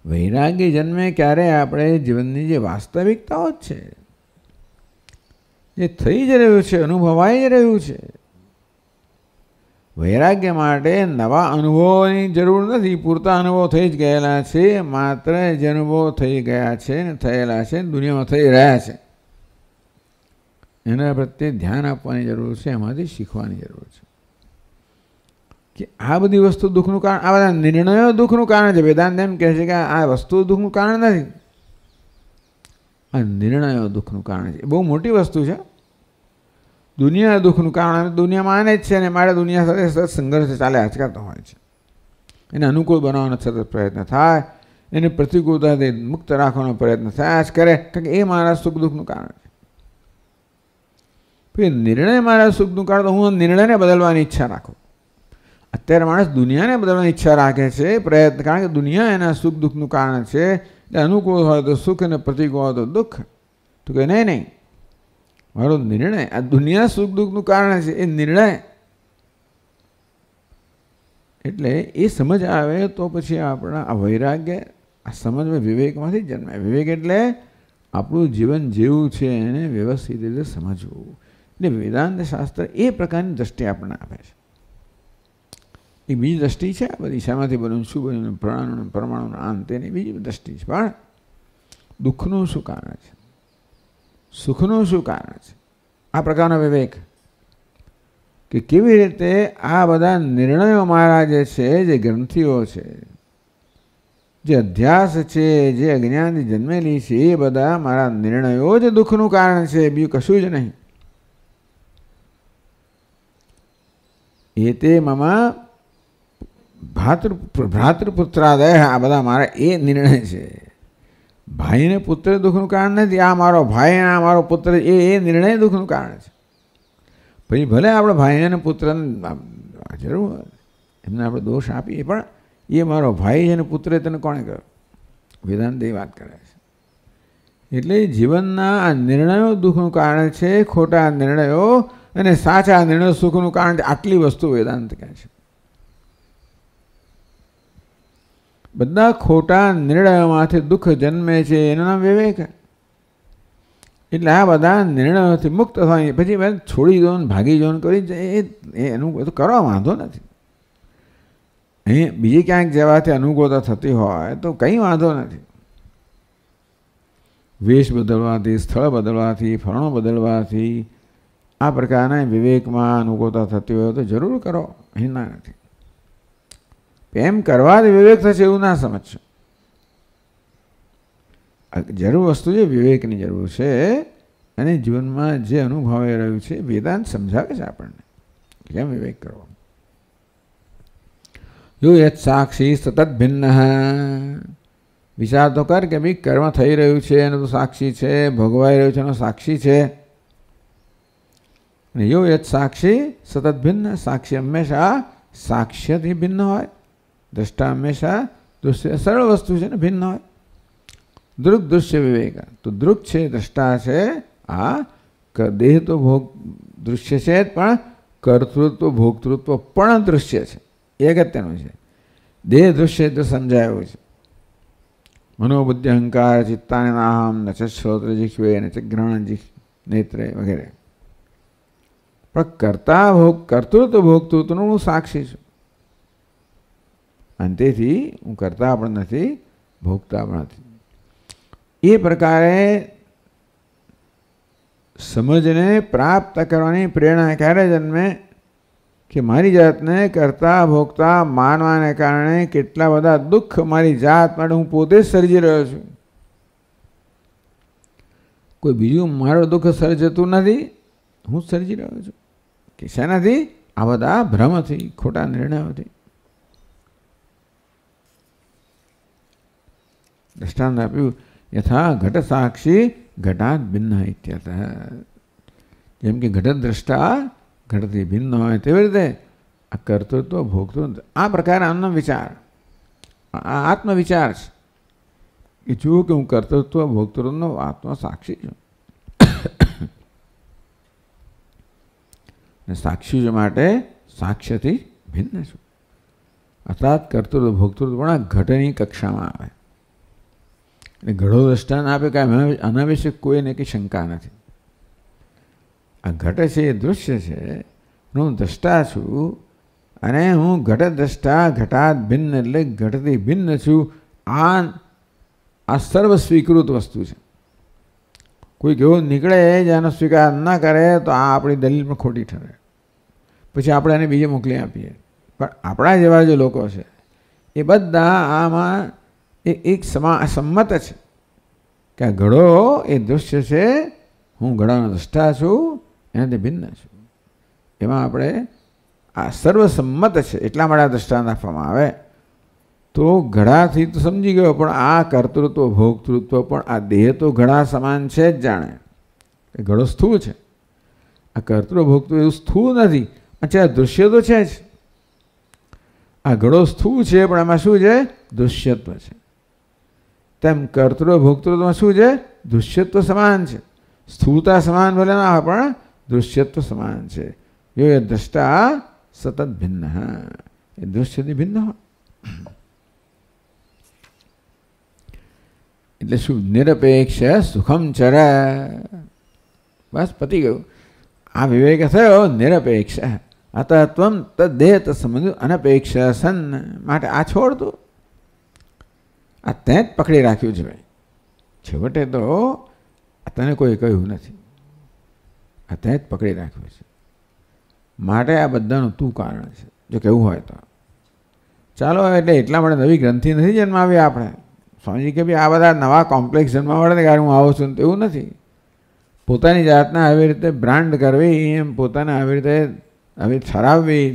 વૈરાગ્ય જન્મે ક્યારે આપણે જીવનની જે વાસ્તવિકતાઓ જ છે, જે થઈ જ રહ્યું છે, અનુભવાઈ જ રહ્યું છે. વૈરાગ્ય માટે નવા અનુભવોની જરૂર નથી. પૂરતા અનુભવ થઈ જ ગયેલા છે. માત્ર જે અનુભવ થઈ ગયા છે ને થયેલા છે, દુનિયામાં થઈ રહ્યા છે, એના પ્રત્યે ધ્યાન આપવાની જરૂર છે. એમાંથી શીખવાની જરૂર છે કે આ બધી વસ્તુ દુઃખનું કારણ, આ બધા નિર્ણયો દુઃખનું કારણ છે. વેદાંત એમ કહે છે કે આ વસ્તુ દુઃખનું કારણ નથી, આ નિર્ણયો દુઃખનું કારણ છે. એ બહુ મોટી વસ્તુ છે. દુનિયા દુઃખનું કારણ દુનિયામાં આને જ છે ને મારે દુનિયા સાથે સતત સંઘર્ષ ચાલ્યા જ કરતો હોય છે. એને અનુકૂળ બનાવવાનો સતત પ્રયત્ન થાય, એને પ્રતિકૂળતાથી મુક્ત રાખવાનો પ્રયત્ન થયા જ કરે, કારણ કે એ મારા સુખ દુઃખનું કારણ છે. પછી નિર્ણય મારા સુખ દુઃખ કારણ તો હું નિર્ણયને બદલવાની ઈચ્છા રાખું. અત્યારે માણસ દુનિયાને બદલવાની ઈચ્છા રાખે છે, પ્રયત્ન, કારણ કે દુનિયા એના સુખ દુઃખનું કારણ છે. એટલે અનુકૂળ હોય તો સુખ અને પ્રતિકૂળ હોય તો દુઃખ. તો કે નહીં નહીં, મારો નિર્ણય, આ દુનિયા સુખ દુઃખનું કારણ છે, એ નિર્ણય. એટલે એ સમજ આવે તો પછી આપણા આ વૈરાગ્ય, આ સમજ વિવેકમાંથી જ જન્માય. વિવેક એટલે આપણું જીવન જેવું છે એને વ્યવસ્થિત રીતે સમજવું. એટલે વેદાંત શાસ્ત્ર એ પ્રકારની દ્રષ્ટિ આપણને આપે છે. એ બીજી દ્રષ્ટિ છે આ બધી, શામાંથી બન્યું, શું બન્યું, પ્રાણનું પરમાણુનું આન, તેની બીજી દ્રષ્ટિ છે. પણ દુઃખનું શું કારણ છે, સુખનું શું કારણ છે, આ પ્રકારનો વિવેક કે કેવી રીતે આ બધા નિર્ણયો મારા જે છે, જે ગ્રંથિઓ છે, જે અધ્યાસ છે, જે અજ્ઞાનથી જન્મેલી છે, એ બધા મારા નિર્ણયો જ દુઃખનું કારણ છે, બીજું કશું જ નહીં. એ તે મમા ભ્રાતૃપુત્રાદય, આ બધા મારા એ નિર્ણય છે. ભાઈને પુત્ર દુઃખનું કારણ નથી, આ મારો ભાઈ આ મારો પુત્ર, એ નિર્ણય દુઃખનું કારણ છે. પછી ભલે આપણે ભાઈને અને પુત્રને જરૂર એમને આપણે દોષ આપીએ, પણ એ મારો ભાઈ અને પુત્ર તને કોણે કહ્યું? વેદાંત એ વાત કરે છે. એટલે જીવનના આ નિર્ણયો દુઃખનું કારણ છે, ખોટા નિર્ણયો અને સાચા નિર્ણયો સુખનું કારણ છે. આટલી વસ્તુ વેદાંત કહે છે. બધા ખોટા નિર્ણયોમાંથી દુઃખ જન્મે છે, એનું નામ વિવેક. એટલે આ બધા નિર્ણયોથી મુક્ત થવાની, પછી છોડી દો ને ભાગી દો ને કરી એનું બધું કરવા વાંધો નથી. અહીં બીજે ક્યાંક જવાથી અનુકૂળતા થતી હોય તો કંઈ વાંધો નથી. વેશ બદલવાથી, સ્થળ બદલવાથી, ફરણો બદલવાથી આ પ્રકારના વિવેકમાં અનુકૂળતા થતી હોય તો જરૂર કરો, અહીં ના નથી. એમ કરવાથી વિવેક થશે એવું ના સમજશો. જરૂર વસ્તુ છે વિવેકની જરૂર છે, અને જીવનમાં જે અનુભવાઈ રહ્યું છે વેદાંત સમજાવે છે આપણને કેમ વિવેક કરવો. જો યત સાક્ષી સતત ભિન્ન, વિચાર તો કર કે ભાઈ કર્મ થઈ રહ્યું છે એનો તો સાક્ષી છે, ભોગવાઈ રહ્યું છે એનો સાક્ષી છે. અને યો યત સાક્ષી સતત ભિન્ન, સાક્ષી હંમેશા સાક્ષ્યથી ભિન્ન હોય, દ્રષ્ટા હંમેશા દૃશ્ય, સરળ વસ્તુ છે ને ભિન્ન હોય. દૃગ દૃશ્ય વિવેક, તો દૃગ છે, દ્રષ્ટા છે, આ દેહ તો ભોગ દૃશ્ય છે, પણ કર્તૃત્વ ભોગતૃત્વ પણ દૃશ્ય છે. એ અગત્યનું છે. દેહ દૃશ્ય તો સમજાયું છે. મનોબુદ્ધિ અહંકાર ચિત્તાને નાહમ ન ચ શ્રોત્ર જીખવે ન ચ ગ્રહણ જીખ નેત્રે વગેરે. પણ કરતા ભોગ કર્તૃત્વ ભોગતૃત્વનું હું સાક્ષી છું. અને તેથી હું કરતા પણ નથી, ભોગતા પણ નથી. એ પ્રકારે સમજને પ્રાપ્ત કરવાની પ્રેરણા ક્યારે જન્મે કે મારી જાતને કરતા ભોગતા માનવાને કારણે કેટલા બધા દુઃખ મારી જાત માટે હું પોતે જ સર્જી રહ્યો છું. કોઈ બીજું મારો દુઃખ સર્જતું નથી, હું સર્જી રહ્યો છું. કે શેનાથી? આ બધા ભ્રમથી, ખોટા નિર્ણયોથી. દ્રષ્ટાંત આપ્યું, યથા ઘટ સાક્ષી ઘટાત ભિન્ન ઇત્યર્થ. જેમ કે ઘટ દ્રષ્ટા ઘટથી ભિન્ન હોય તેવી રીતે આ કર્તૃત્વ ભોગતૃત્વ, આ પ્રકારે આનો વિચાર, આ આત્મવિચાર છે. એ જુઓ કે હું કર્તૃત્વ ભોગતૃત્વનો આત્મ સાક્ષી છું. અને સાક્ષી માટે સાક્ષ્યથી ભિન્ન છું. અર્થાત કર્તૃત્વ ભોક્તૃત્વ પણ આ ઘટની કક્ષામાં આવે. એટલે ઘડો દ્રષ્ટાંત આપે કે આના વિશે કોઈને કંઈ શંકા નથી. આ ઘટ છે એ દૃશ્ય છે, હું દ્રષ્ટા છું અને હું ઘટ દ્રષ્ટા ઘટાત ભિન્ન એટલે ઘટથી ભિન્ન છું. આ સર્વ સ્વીકૃત વસ્તુ છે. કોઈક એવું નીકળે જેનો સ્વીકાર ન કરે તો આ આપણી દલીલ પણ ખોટી ઠરે. પછી આપણે એને બીજે મોકલી આપીએ. પણ આપણા જેવા જે લોકો છે એ બધા આમાં એક સંમત છે કે આ ઘડો એ દૃશ્ય છે, હું ઘડાનો દ્રષ્ટા છું, એનાથી ભિન્ન છું. એમાં આપણે આ સર્વસંમત છે એટલા માટે આ દ્રષ્ટાંત આપવામાં આવે. તો ઘડાથી તો સમજી ગયો, પણ આ કર્તૃત્વ ભોક્તૃત્વ પણ આ દેહ તો ઘડા સમાન છે જ. જાણે એ ઘડો સ્થૂળ છે, આ કર્તૃત્વ ભોક્તૃત્વ એવું સ્થૂળ નથી. અચ્છા, દૃશ્ય તો છે જ. આ ઘડો સ્થૂળ છે પણ એમાં શું છે? દૃશ્યત્વ છે. તેમ કર્તૃત્વ ભોક્તૃત્વમાં શું છે? દૃશ્યત્વ સમાન છે. સ્થૂળતા સમાન ભલે ના હોય પણ દૃશ્યત્વ સમાન છે. જો એ દ્રષ્ટા સતત ભિન્ન, એ દૃશ્યથી ભિન્ન હોય એટલે શું? નિરપેક્ષ સુખમ ચર. બસ પતી ગયું. આ વિવેક થયો નિરપેક્ષ. અતત્વમ તદ્દેહ તત્સંબંધ અનપેક્ષ સન. માટે આ છોડતું આ તે જ પકડી રાખ્યું છે ભાઈ. છેવટે તો તને કોઈ કહ્યું નથી, આ તે જ પકડી રાખ્યું છે. માટે આ બધાનું તું કારણ છે જો કેવું હોય તો. ચાલો, એટલે એટલા માટે નવી ગ્રંથિ નથી જન્માવી આપણે. સ્વામીજી કે ભાઈ આ બધા નવા કોમ્પ્લેક્સ જન્માવાળા કે હું આવું છું એવું નથી. પોતાની જાતને આવી રીતે બ્રાન્ડ કરવી, એમ પોતાને આવી રીતે આવી ઠરાવવી,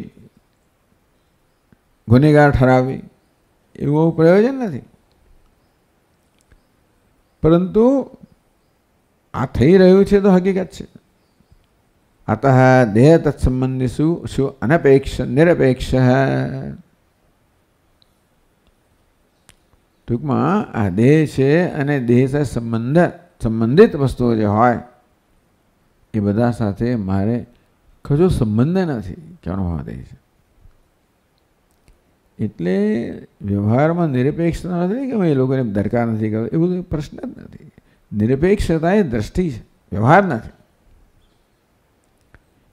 ગુનેગાર ઠરાવવી, એવું પ્રયોજન નથી. પરંતુ આ થઈ રહ્યું છે તો હકીકત છે. અતઃ દેહ તત્સંબંધી શું અનપેક્ષ નિરપેક્ષ. ટૂંકમાં આ દેહ છે અને દેહ સાથે સંબંધિત વસ્તુઓ જે હોય એ બધા સાથે મારે કશો સંબંધ નથી કહેવાનો ભાવ દે છે. એટલે વ્યવહારમાં નિરપેક્ષતા નથી કે એ લોકોને દરકાર નથી કરતો, એ બધો પ્રશ્ન જ નથી. નિરપેક્ષતા એ દ્રષ્ટિ છે, વ્યવહાર નથી.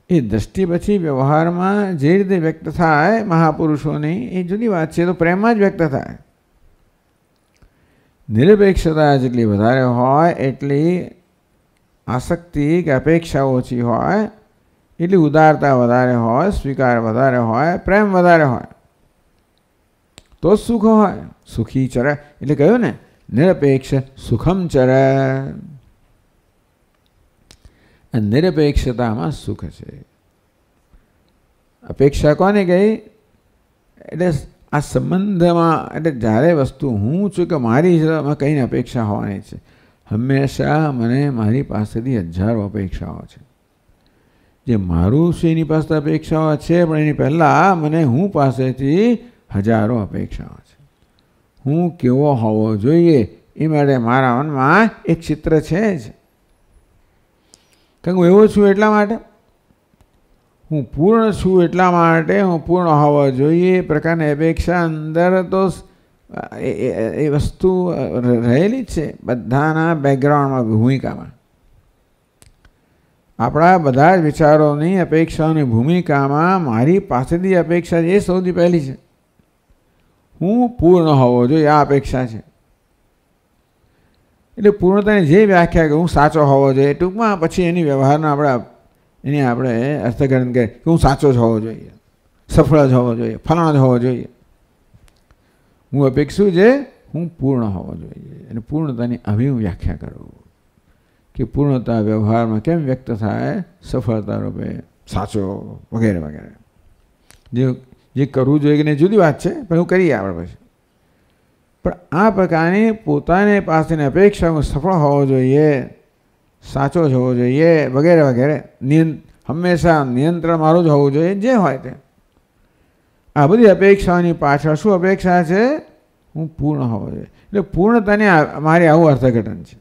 એ દ્રષ્ટિ પછી વ્યવહારમાં જે રીતે વ્યક્ત થાય મહાપુરુષોની એ જુદી વાત છે. તો પ્રેમમાં જ વ્યક્ત થાય. નિરપેક્ષતા જેટલી વધારે હોય એટલી આસક્તિ કે અપેક્ષા ઓછી હોય, એટલી ઉદારતા વધારે હોય, સ્વીકાર વધારે હોય, પ્રેમ વધારે હોય તો જ સુખ હોય. સુખી ચર એટલે કહ્યું ને નિરપેક્ષ સુખમ ચર. નિરપેક્ષતામાં સુખ છે. અપેક્ષા કોને કહી? એટલે આ સંબંધમાં, એટલે જ્યારે વસ્તુ હું છું કે મારી છે કંઈ અપેક્ષા હોવાની છે. હંમેશા મને મારી પાસેથી હજારો અપેક્ષાઓ છે. જે મારું છે એની પાસે અપેક્ષાઓ છે, પણ એની પહેલાં મને હું પાસેથી હજારો અપેક્ષાઓ છે. હું કેવો હોવો જોઈએ એ માટે મારા મનમાં એક ચિત્ર છે જ. કારણ હું એવો છું એટલા માટે, હું પૂર્ણ છું એટલા માટે, હું પૂર્ણ હોવો જોઈએ એ પ્રકારની અપેક્ષા અંદર તો એ વસ્તુ રહેલી જ છે બધાના બેકગ્રાઉન્ડમાં, ભૂમિકામાં. આપણા બધા જ વિચારોની અપેક્ષાઓની ભૂમિકામાં મારી પાસેથી અપેક્ષા એ સૌથી પહેલી છે. હું પૂર્ણ હોવો જોઈએ આ અપેક્ષા છે. એટલે પૂર્ણતાની જે વ્યાખ્યા કે હું સાચો હોવો જોઈએ, ટૂંકમાં પછી એની વ્યવહારના આપણે અર્થઘટન કરીએ કે હું સાચો જ હોવો જોઈએ, સફળ જ હોવો જોઈએ, ફલાણો જ હોવો જોઈએ. હું અપેક્ષું છે હું પૂર્ણ હોવો જોઈએ. અને પૂર્ણતાની આવી હું વ્યાખ્યા કરું કે પૂર્ણતા વ્યવહારમાં કેમ વ્યક્ત થાય? સફળતા રૂપે, સાચો વગેરે વગેરે. જે કરવું જોઈએ કે નહીં જુદી વાત છે, પણ એવું કરીએ આપણે પછી. પણ આ પ્રકારની પોતાની પાસેની અપેક્ષા હું સફળ હોવો જોઈએ, સાચો જ હોવો જોઈએ વગેરે વગેરે, હંમેશા નિયંત્રણ મારું જ હોવું જોઈએ, જે હોય તે. આ બધી અપેક્ષાઓની પાછળ શું અપેક્ષા છે? હું પૂર્ણ હોવો જોઈએ. એટલે પૂર્ણતાની મારી આવું અર્થઘટન છે.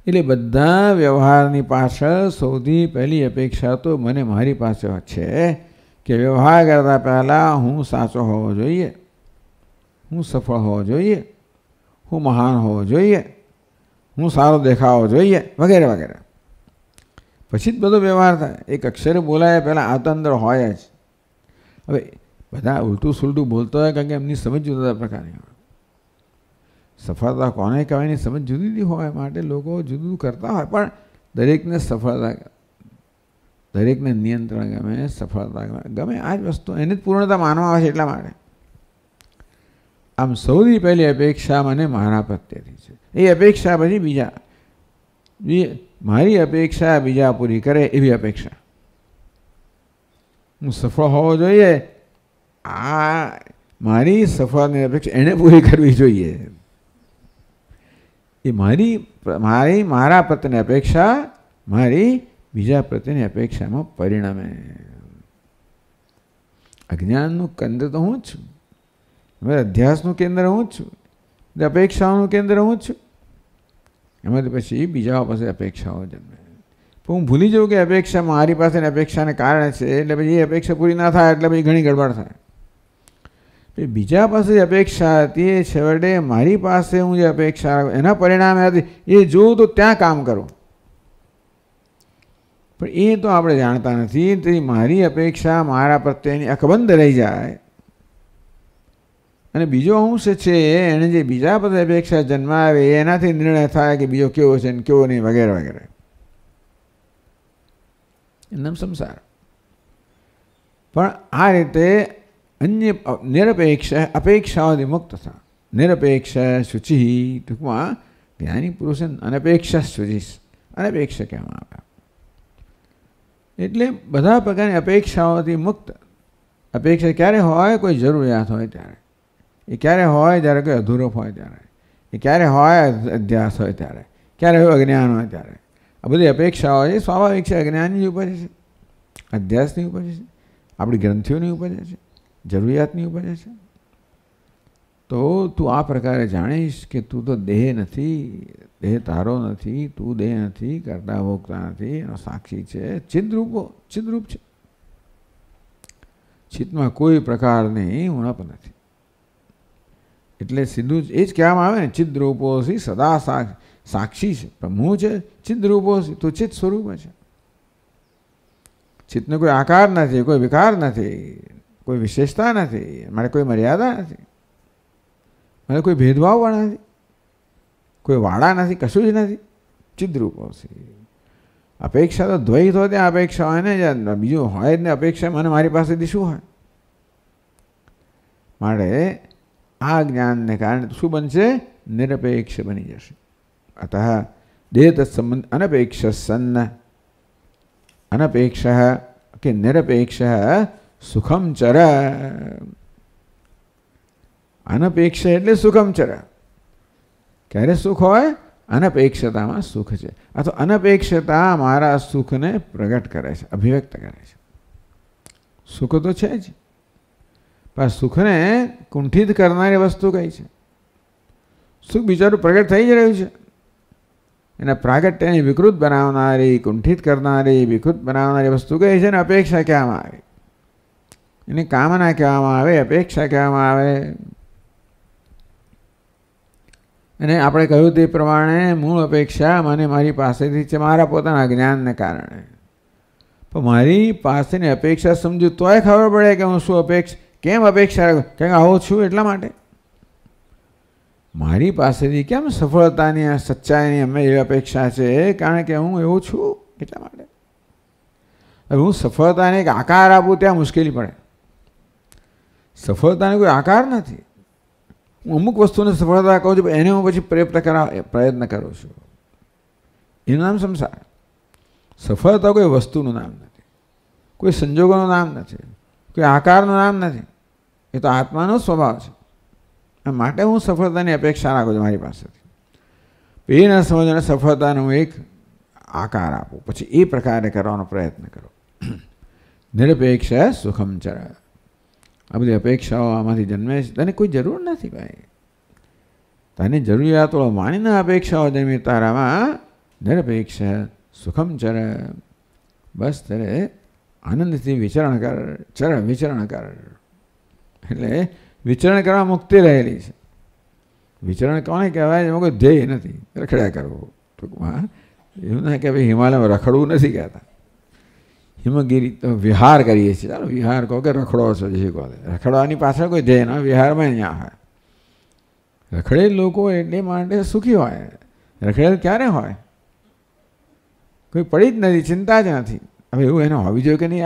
એટલે બધા વ્યવહારની પાછળ સૌથી પહેલી અપેક્ષા તો મને મારી પાસે છે કે વ્યવહાર કરતા પહેલાં હું સાચો હોવો જોઈએ, હું સફળ હોવો જોઈએ, હું મહાન હોવો જોઈએ, હું સારો દેખાવો જોઈએ, વગેરે વગેરે. પછી જ બધો વ્યવહાર થાય. એક અક્ષરે બોલાય પહેલાં આ તો અંદર હોય જ. હવે બધા ઉલટું સુલટું બોલતો હોય કારણ કે એમની સમજ જુદા પ્રકારની હોય. સફળતા કોને કહેવાય એની સમજ જુદી જુદી હોય માટે લોકો જુદું કરતા હોય. પણ દરેકને સફળતા, દરેકને નિયંત્રણ ગમે, સફળતા ગમે. આ જ વસ્તુ એને જ પૂર્ણતા માનવા આવે છે. એટલા માટે આમ સૌથી પહેલી અપેક્ષા મને મારા પ્રત્યેથી છે. એ અપેક્ષા પછી બીજા, મારી અપેક્ષા બીજા પૂરી કરે એવી અપેક્ષા. હું સફળ હોવો જોઈએ, આ મારી સફળની અપેક્ષા એને પૂરી કરવી જોઈએ. એ મારા પ્રત્યેની અપેક્ષા મારી બીજા પ્રત્યેની અપેક્ષામાં પરિણમે. અજ્ઞાનનું કેન્દ્ર તો હું જ છું, અધ્યાસનું કેન્દ્ર હું જ છું, અપેક્ષાઓનું કેન્દ્ર હું જ છું. એમાંથી પછી બીજા પાસે અપેક્ષાઓ જન્મે. પણ હું ભૂલી જાઉં કે અપેક્ષા મારી પાસેની અપેક્ષાને કારણે છે, એટલે પછી એ અપેક્ષા પૂરી ના થાય એટલે પછી ઘણી ગડબડ થાય. બીજા પાસે જે અપેક્ષા હતી એ છેવટે મારી પાસે હું જે અપેક્ષા એના પરિણામે હતી એ જોઉં તો ત્યાં કામ કરું. પણ એ તો આપણે જાણતા નથી. તો મારી અપેક્ષા મારા પ્રત્યેની અકબંધ રહી જાય અને બીજો અંશ છે એને જે બીજા પાસે અપેક્ષા જન્માવે એનાથી નિર્ણય થાય કે બીજો કેવો છે ને કેવો નહીં, વગેરે વગેરે. એમ સંસાર. પણ આ રીતે અન્ય નિરપેક્ષ અપેક્ષાઓથી મુક્ત થા. નિરપેક્ષ શુચિ, ટૂંકમાં જ્ઞાની પુરુષ અનપેક્ષ શુચિ, અનપેક્ષ કહેવામાં આવે. એટલે બધા પ્રકારની અપેક્ષાઓથી મુક્ત. અપેક્ષા ક્યારે હોય? કોઈ જરૂરિયાત હોય ત્યારે. એ ક્યારે હોય? જ્યારે કોઈ અધૂરો હોય ત્યારે. એ ક્યારે હોય? અધ્યાસ હોય ત્યારે. ક્યારે હોય? અજ્ઞાન હોય ત્યારે. આ બધી અપેક્ષાઓ છે સ્વાભાવિક છે. અજ્ઞાનની ઉપજે છે, અધ્યાસની ઉપજે છે, આપણી ગ્રંથિઓની ઉપજે છે, જરૂરિયાતની ઉપજે છે. તો તું આ પ્રકારે જાણીશ કે તું તો દેહ નથી, દેહ તારો નથી, તું દેહ નથી, કરતા ભોગતા નથી, એનો સાક્ષી છે, ચિદરૂપ છે. ચિત્તમાં કોઈ પ્રકારની ઉણપ નથી. એટલે સીધું જ એ જ કહેવામાં આવે ને, ચિદરૂપોસી સદા સાક્ષી છે. પણ હું છે ચિદરૂપોસી, તું ચિત્ત સ્વરૂપ છે. ચિત્તનો કોઈ આકાર નથી, કોઈ વિકાર નથી, કોઈ વિશેષતા નથી, મારે કોઈ મર્યાદા નથી, મારે કોઈ ભેદભાવ પણ નથી, કોઈ વાડા નથી, કશું જ નથી. ચિદરૂપોસી. અપેક્ષા તો દ્વૈત હોય ત્યાં અપેક્ષા હોય ને, બીજું હોય જ ને અપેક્ષા મને મારી પાસેથી શું હોય? માટે આ જ્ઞાનને કારણે શું બનશે? નિરપેક્ષ બની જશે. અતઃ દેહ તત્સંબંધ અનપેક્ષ સન્ન, અનપેક્ષ કે નિરપેક્ષ સુખમ ચર. અનપેક્ષ એટલે સુખમ ચર. ક્યારે સુખ હોય? અનપેક્ષતામાં સુખ છે. આ તો અનપેક્ષતા મારા સુખને પ્રગટ કરે છે, અભિવ્યક્ત કરે છે. સુખ તો છે જ, પણ સુખને કુંઠિત કરનારી વસ્તુ કઈ છે? સુખ બિચારું પ્રગટ થઈ જ રહ્યું છે. એના પ્રાગટ્યને વિકૃત બનાવનારી, કુંઠિત કરનારી, વિકૃત બનાવનારી વસ્તુ કઈ છે? ને અપેક્ષા કહેવામાં આવે. એને કામના કહેવામાં આવે, અપેક્ષા કહેવામાં આવે. અને આપણે કહ્યું તે પ્રમાણે મૂળ અપેક્ષા મને મારી પાસેથી છે, મારા પોતાના જ્ઞાનને કારણે. પણ મારી પાસેની અપેક્ષા સમજુ તોય ખબર પડે કે હું શું કેમ અપેક્ષા રાખું? કેમ આવું છું એટલા માટે. મારી પાસેથી કેમ સફળતાની, સચ્ચાઈની અમે એવી અપેક્ષા છે? કારણ કે હું એવું છું એટલા માટે. હવે હું સફળતાને એક આકાર આપું ત્યાં મુશ્કેલી પડે. સફળતાને કોઈ આકાર નથી. હું અમુક વસ્તુને સફળતા કહું છું, એને હું પછી પ્રયત્ન કરું છું. એનું નામ સંસાર. સફળતા કોઈ વસ્તુનું નામ નથી, કોઈ સંજોગોનું નામ નથી, કોઈ આકારનું નામ નથી. એ તો આત્માનો સ્વભાવ છે. માટે હું સફળતાની અપેક્ષા રાખું છું મારી પાસેથી. એ ન સમજને સફળતાનો હું એક આકાર આપું, પછી એ પ્રકારે કરવાનો પ્રયત્ન કરો. નિરપેક્ષ સુખમ ચર. આ બધી અપેક્ષાઓ આમાંથી જન્મે છે. તને કોઈ જરૂર નથી ભાઈ. તને જરૂરિયાતો માનીને અપેક્ષાઓ જન્મી તારામાં, નિરપેક્ષ સુખમ ચર, બસ ત્યારે આનંદથી વિચરણ કર, ચર વિચરણ કર. એટલે વિચરણ કરવા મુક્તિ રહેલી છે. વિચરણ કોને કહેવાય? એમાં કોઈ ધ્યેય નથી, રખડ્યા કરવું. ટૂંકમાં એવું ના કે ભાઈ હિમાલયમાં રખડવું નથી કહેતા. હિમગીરી તો વિહાર કરીએ છીએ. ચાલો વિહાર કહો કે રખડો છો, જે કહો. રખડવાની પાછળ કોઈ ધ્યેય ના, વિહારમાં અહીંયા હોય. રખડેલ લોકો એટલે માટે સુખી હોય. રખડેલ ક્યારે હોય? કોઈ પડી જ નથી, ચિંતા જ નથી. હવે એવું એને હોવી જોઈએ કે નહીં,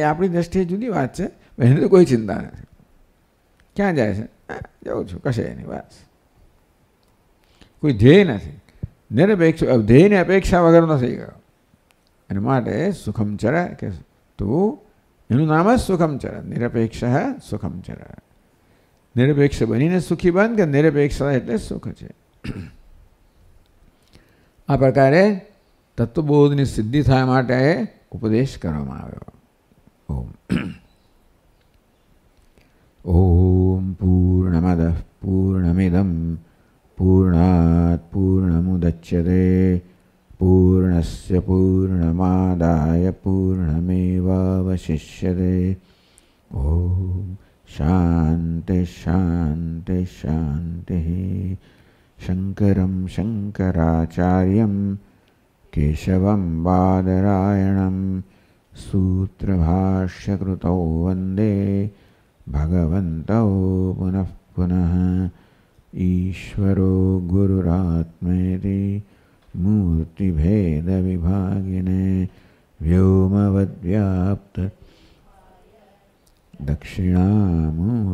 આપણી દ્રષ્ટિએ જુદી વાત છે. એને તો કોઈ ચિંતા નથી. ક્યાં જાય છે? જાઉં છું, કશે એની વાત. કોઈ ધ્યેય નથી. નિરપેક્ષ, ધ્યેયની અપેક્ષા વગરનો થઈ ગયો. અને માટે સુખમ ચર, કે તું, એનું નામ જ સુખમ ચર. નિરપેક્ષ સુખમ ચર. નિરપેક્ષ બનીને સુખી બન, કે નિરપેક્ષતા એટલે સુખ છે. આ પ્રકારે તત્વબોધની સિદ્ધિ થવા માટે ઉપદેશ કરવામાં આવ્યો. ઓમ ઓમ પૂર્ણમદ પૂર્ણમિદમ પૂર્ણાત પૂર્ણમુદચ્યતે પૂર્ણસ્ય પૂર્ણમાદાય પૂર્ણમેવાવશિષ્યતે. ઓમ શાંતિ શાંતિ શાંતિ. શંકરમ શંકરાચાર્યમ કેશવમ બાદરાયણમ સૂત્રભાષ્યકૃતૌ વંદે ભગવन्तौ પુનઃ પુનઃ. ઈશ્વરો ગુરુરાત્મેતિ મૂર્તિભેદવિભાગિને વ્યોમવદ્વ્યાપ્ત દક્ષિણામૂર્તિ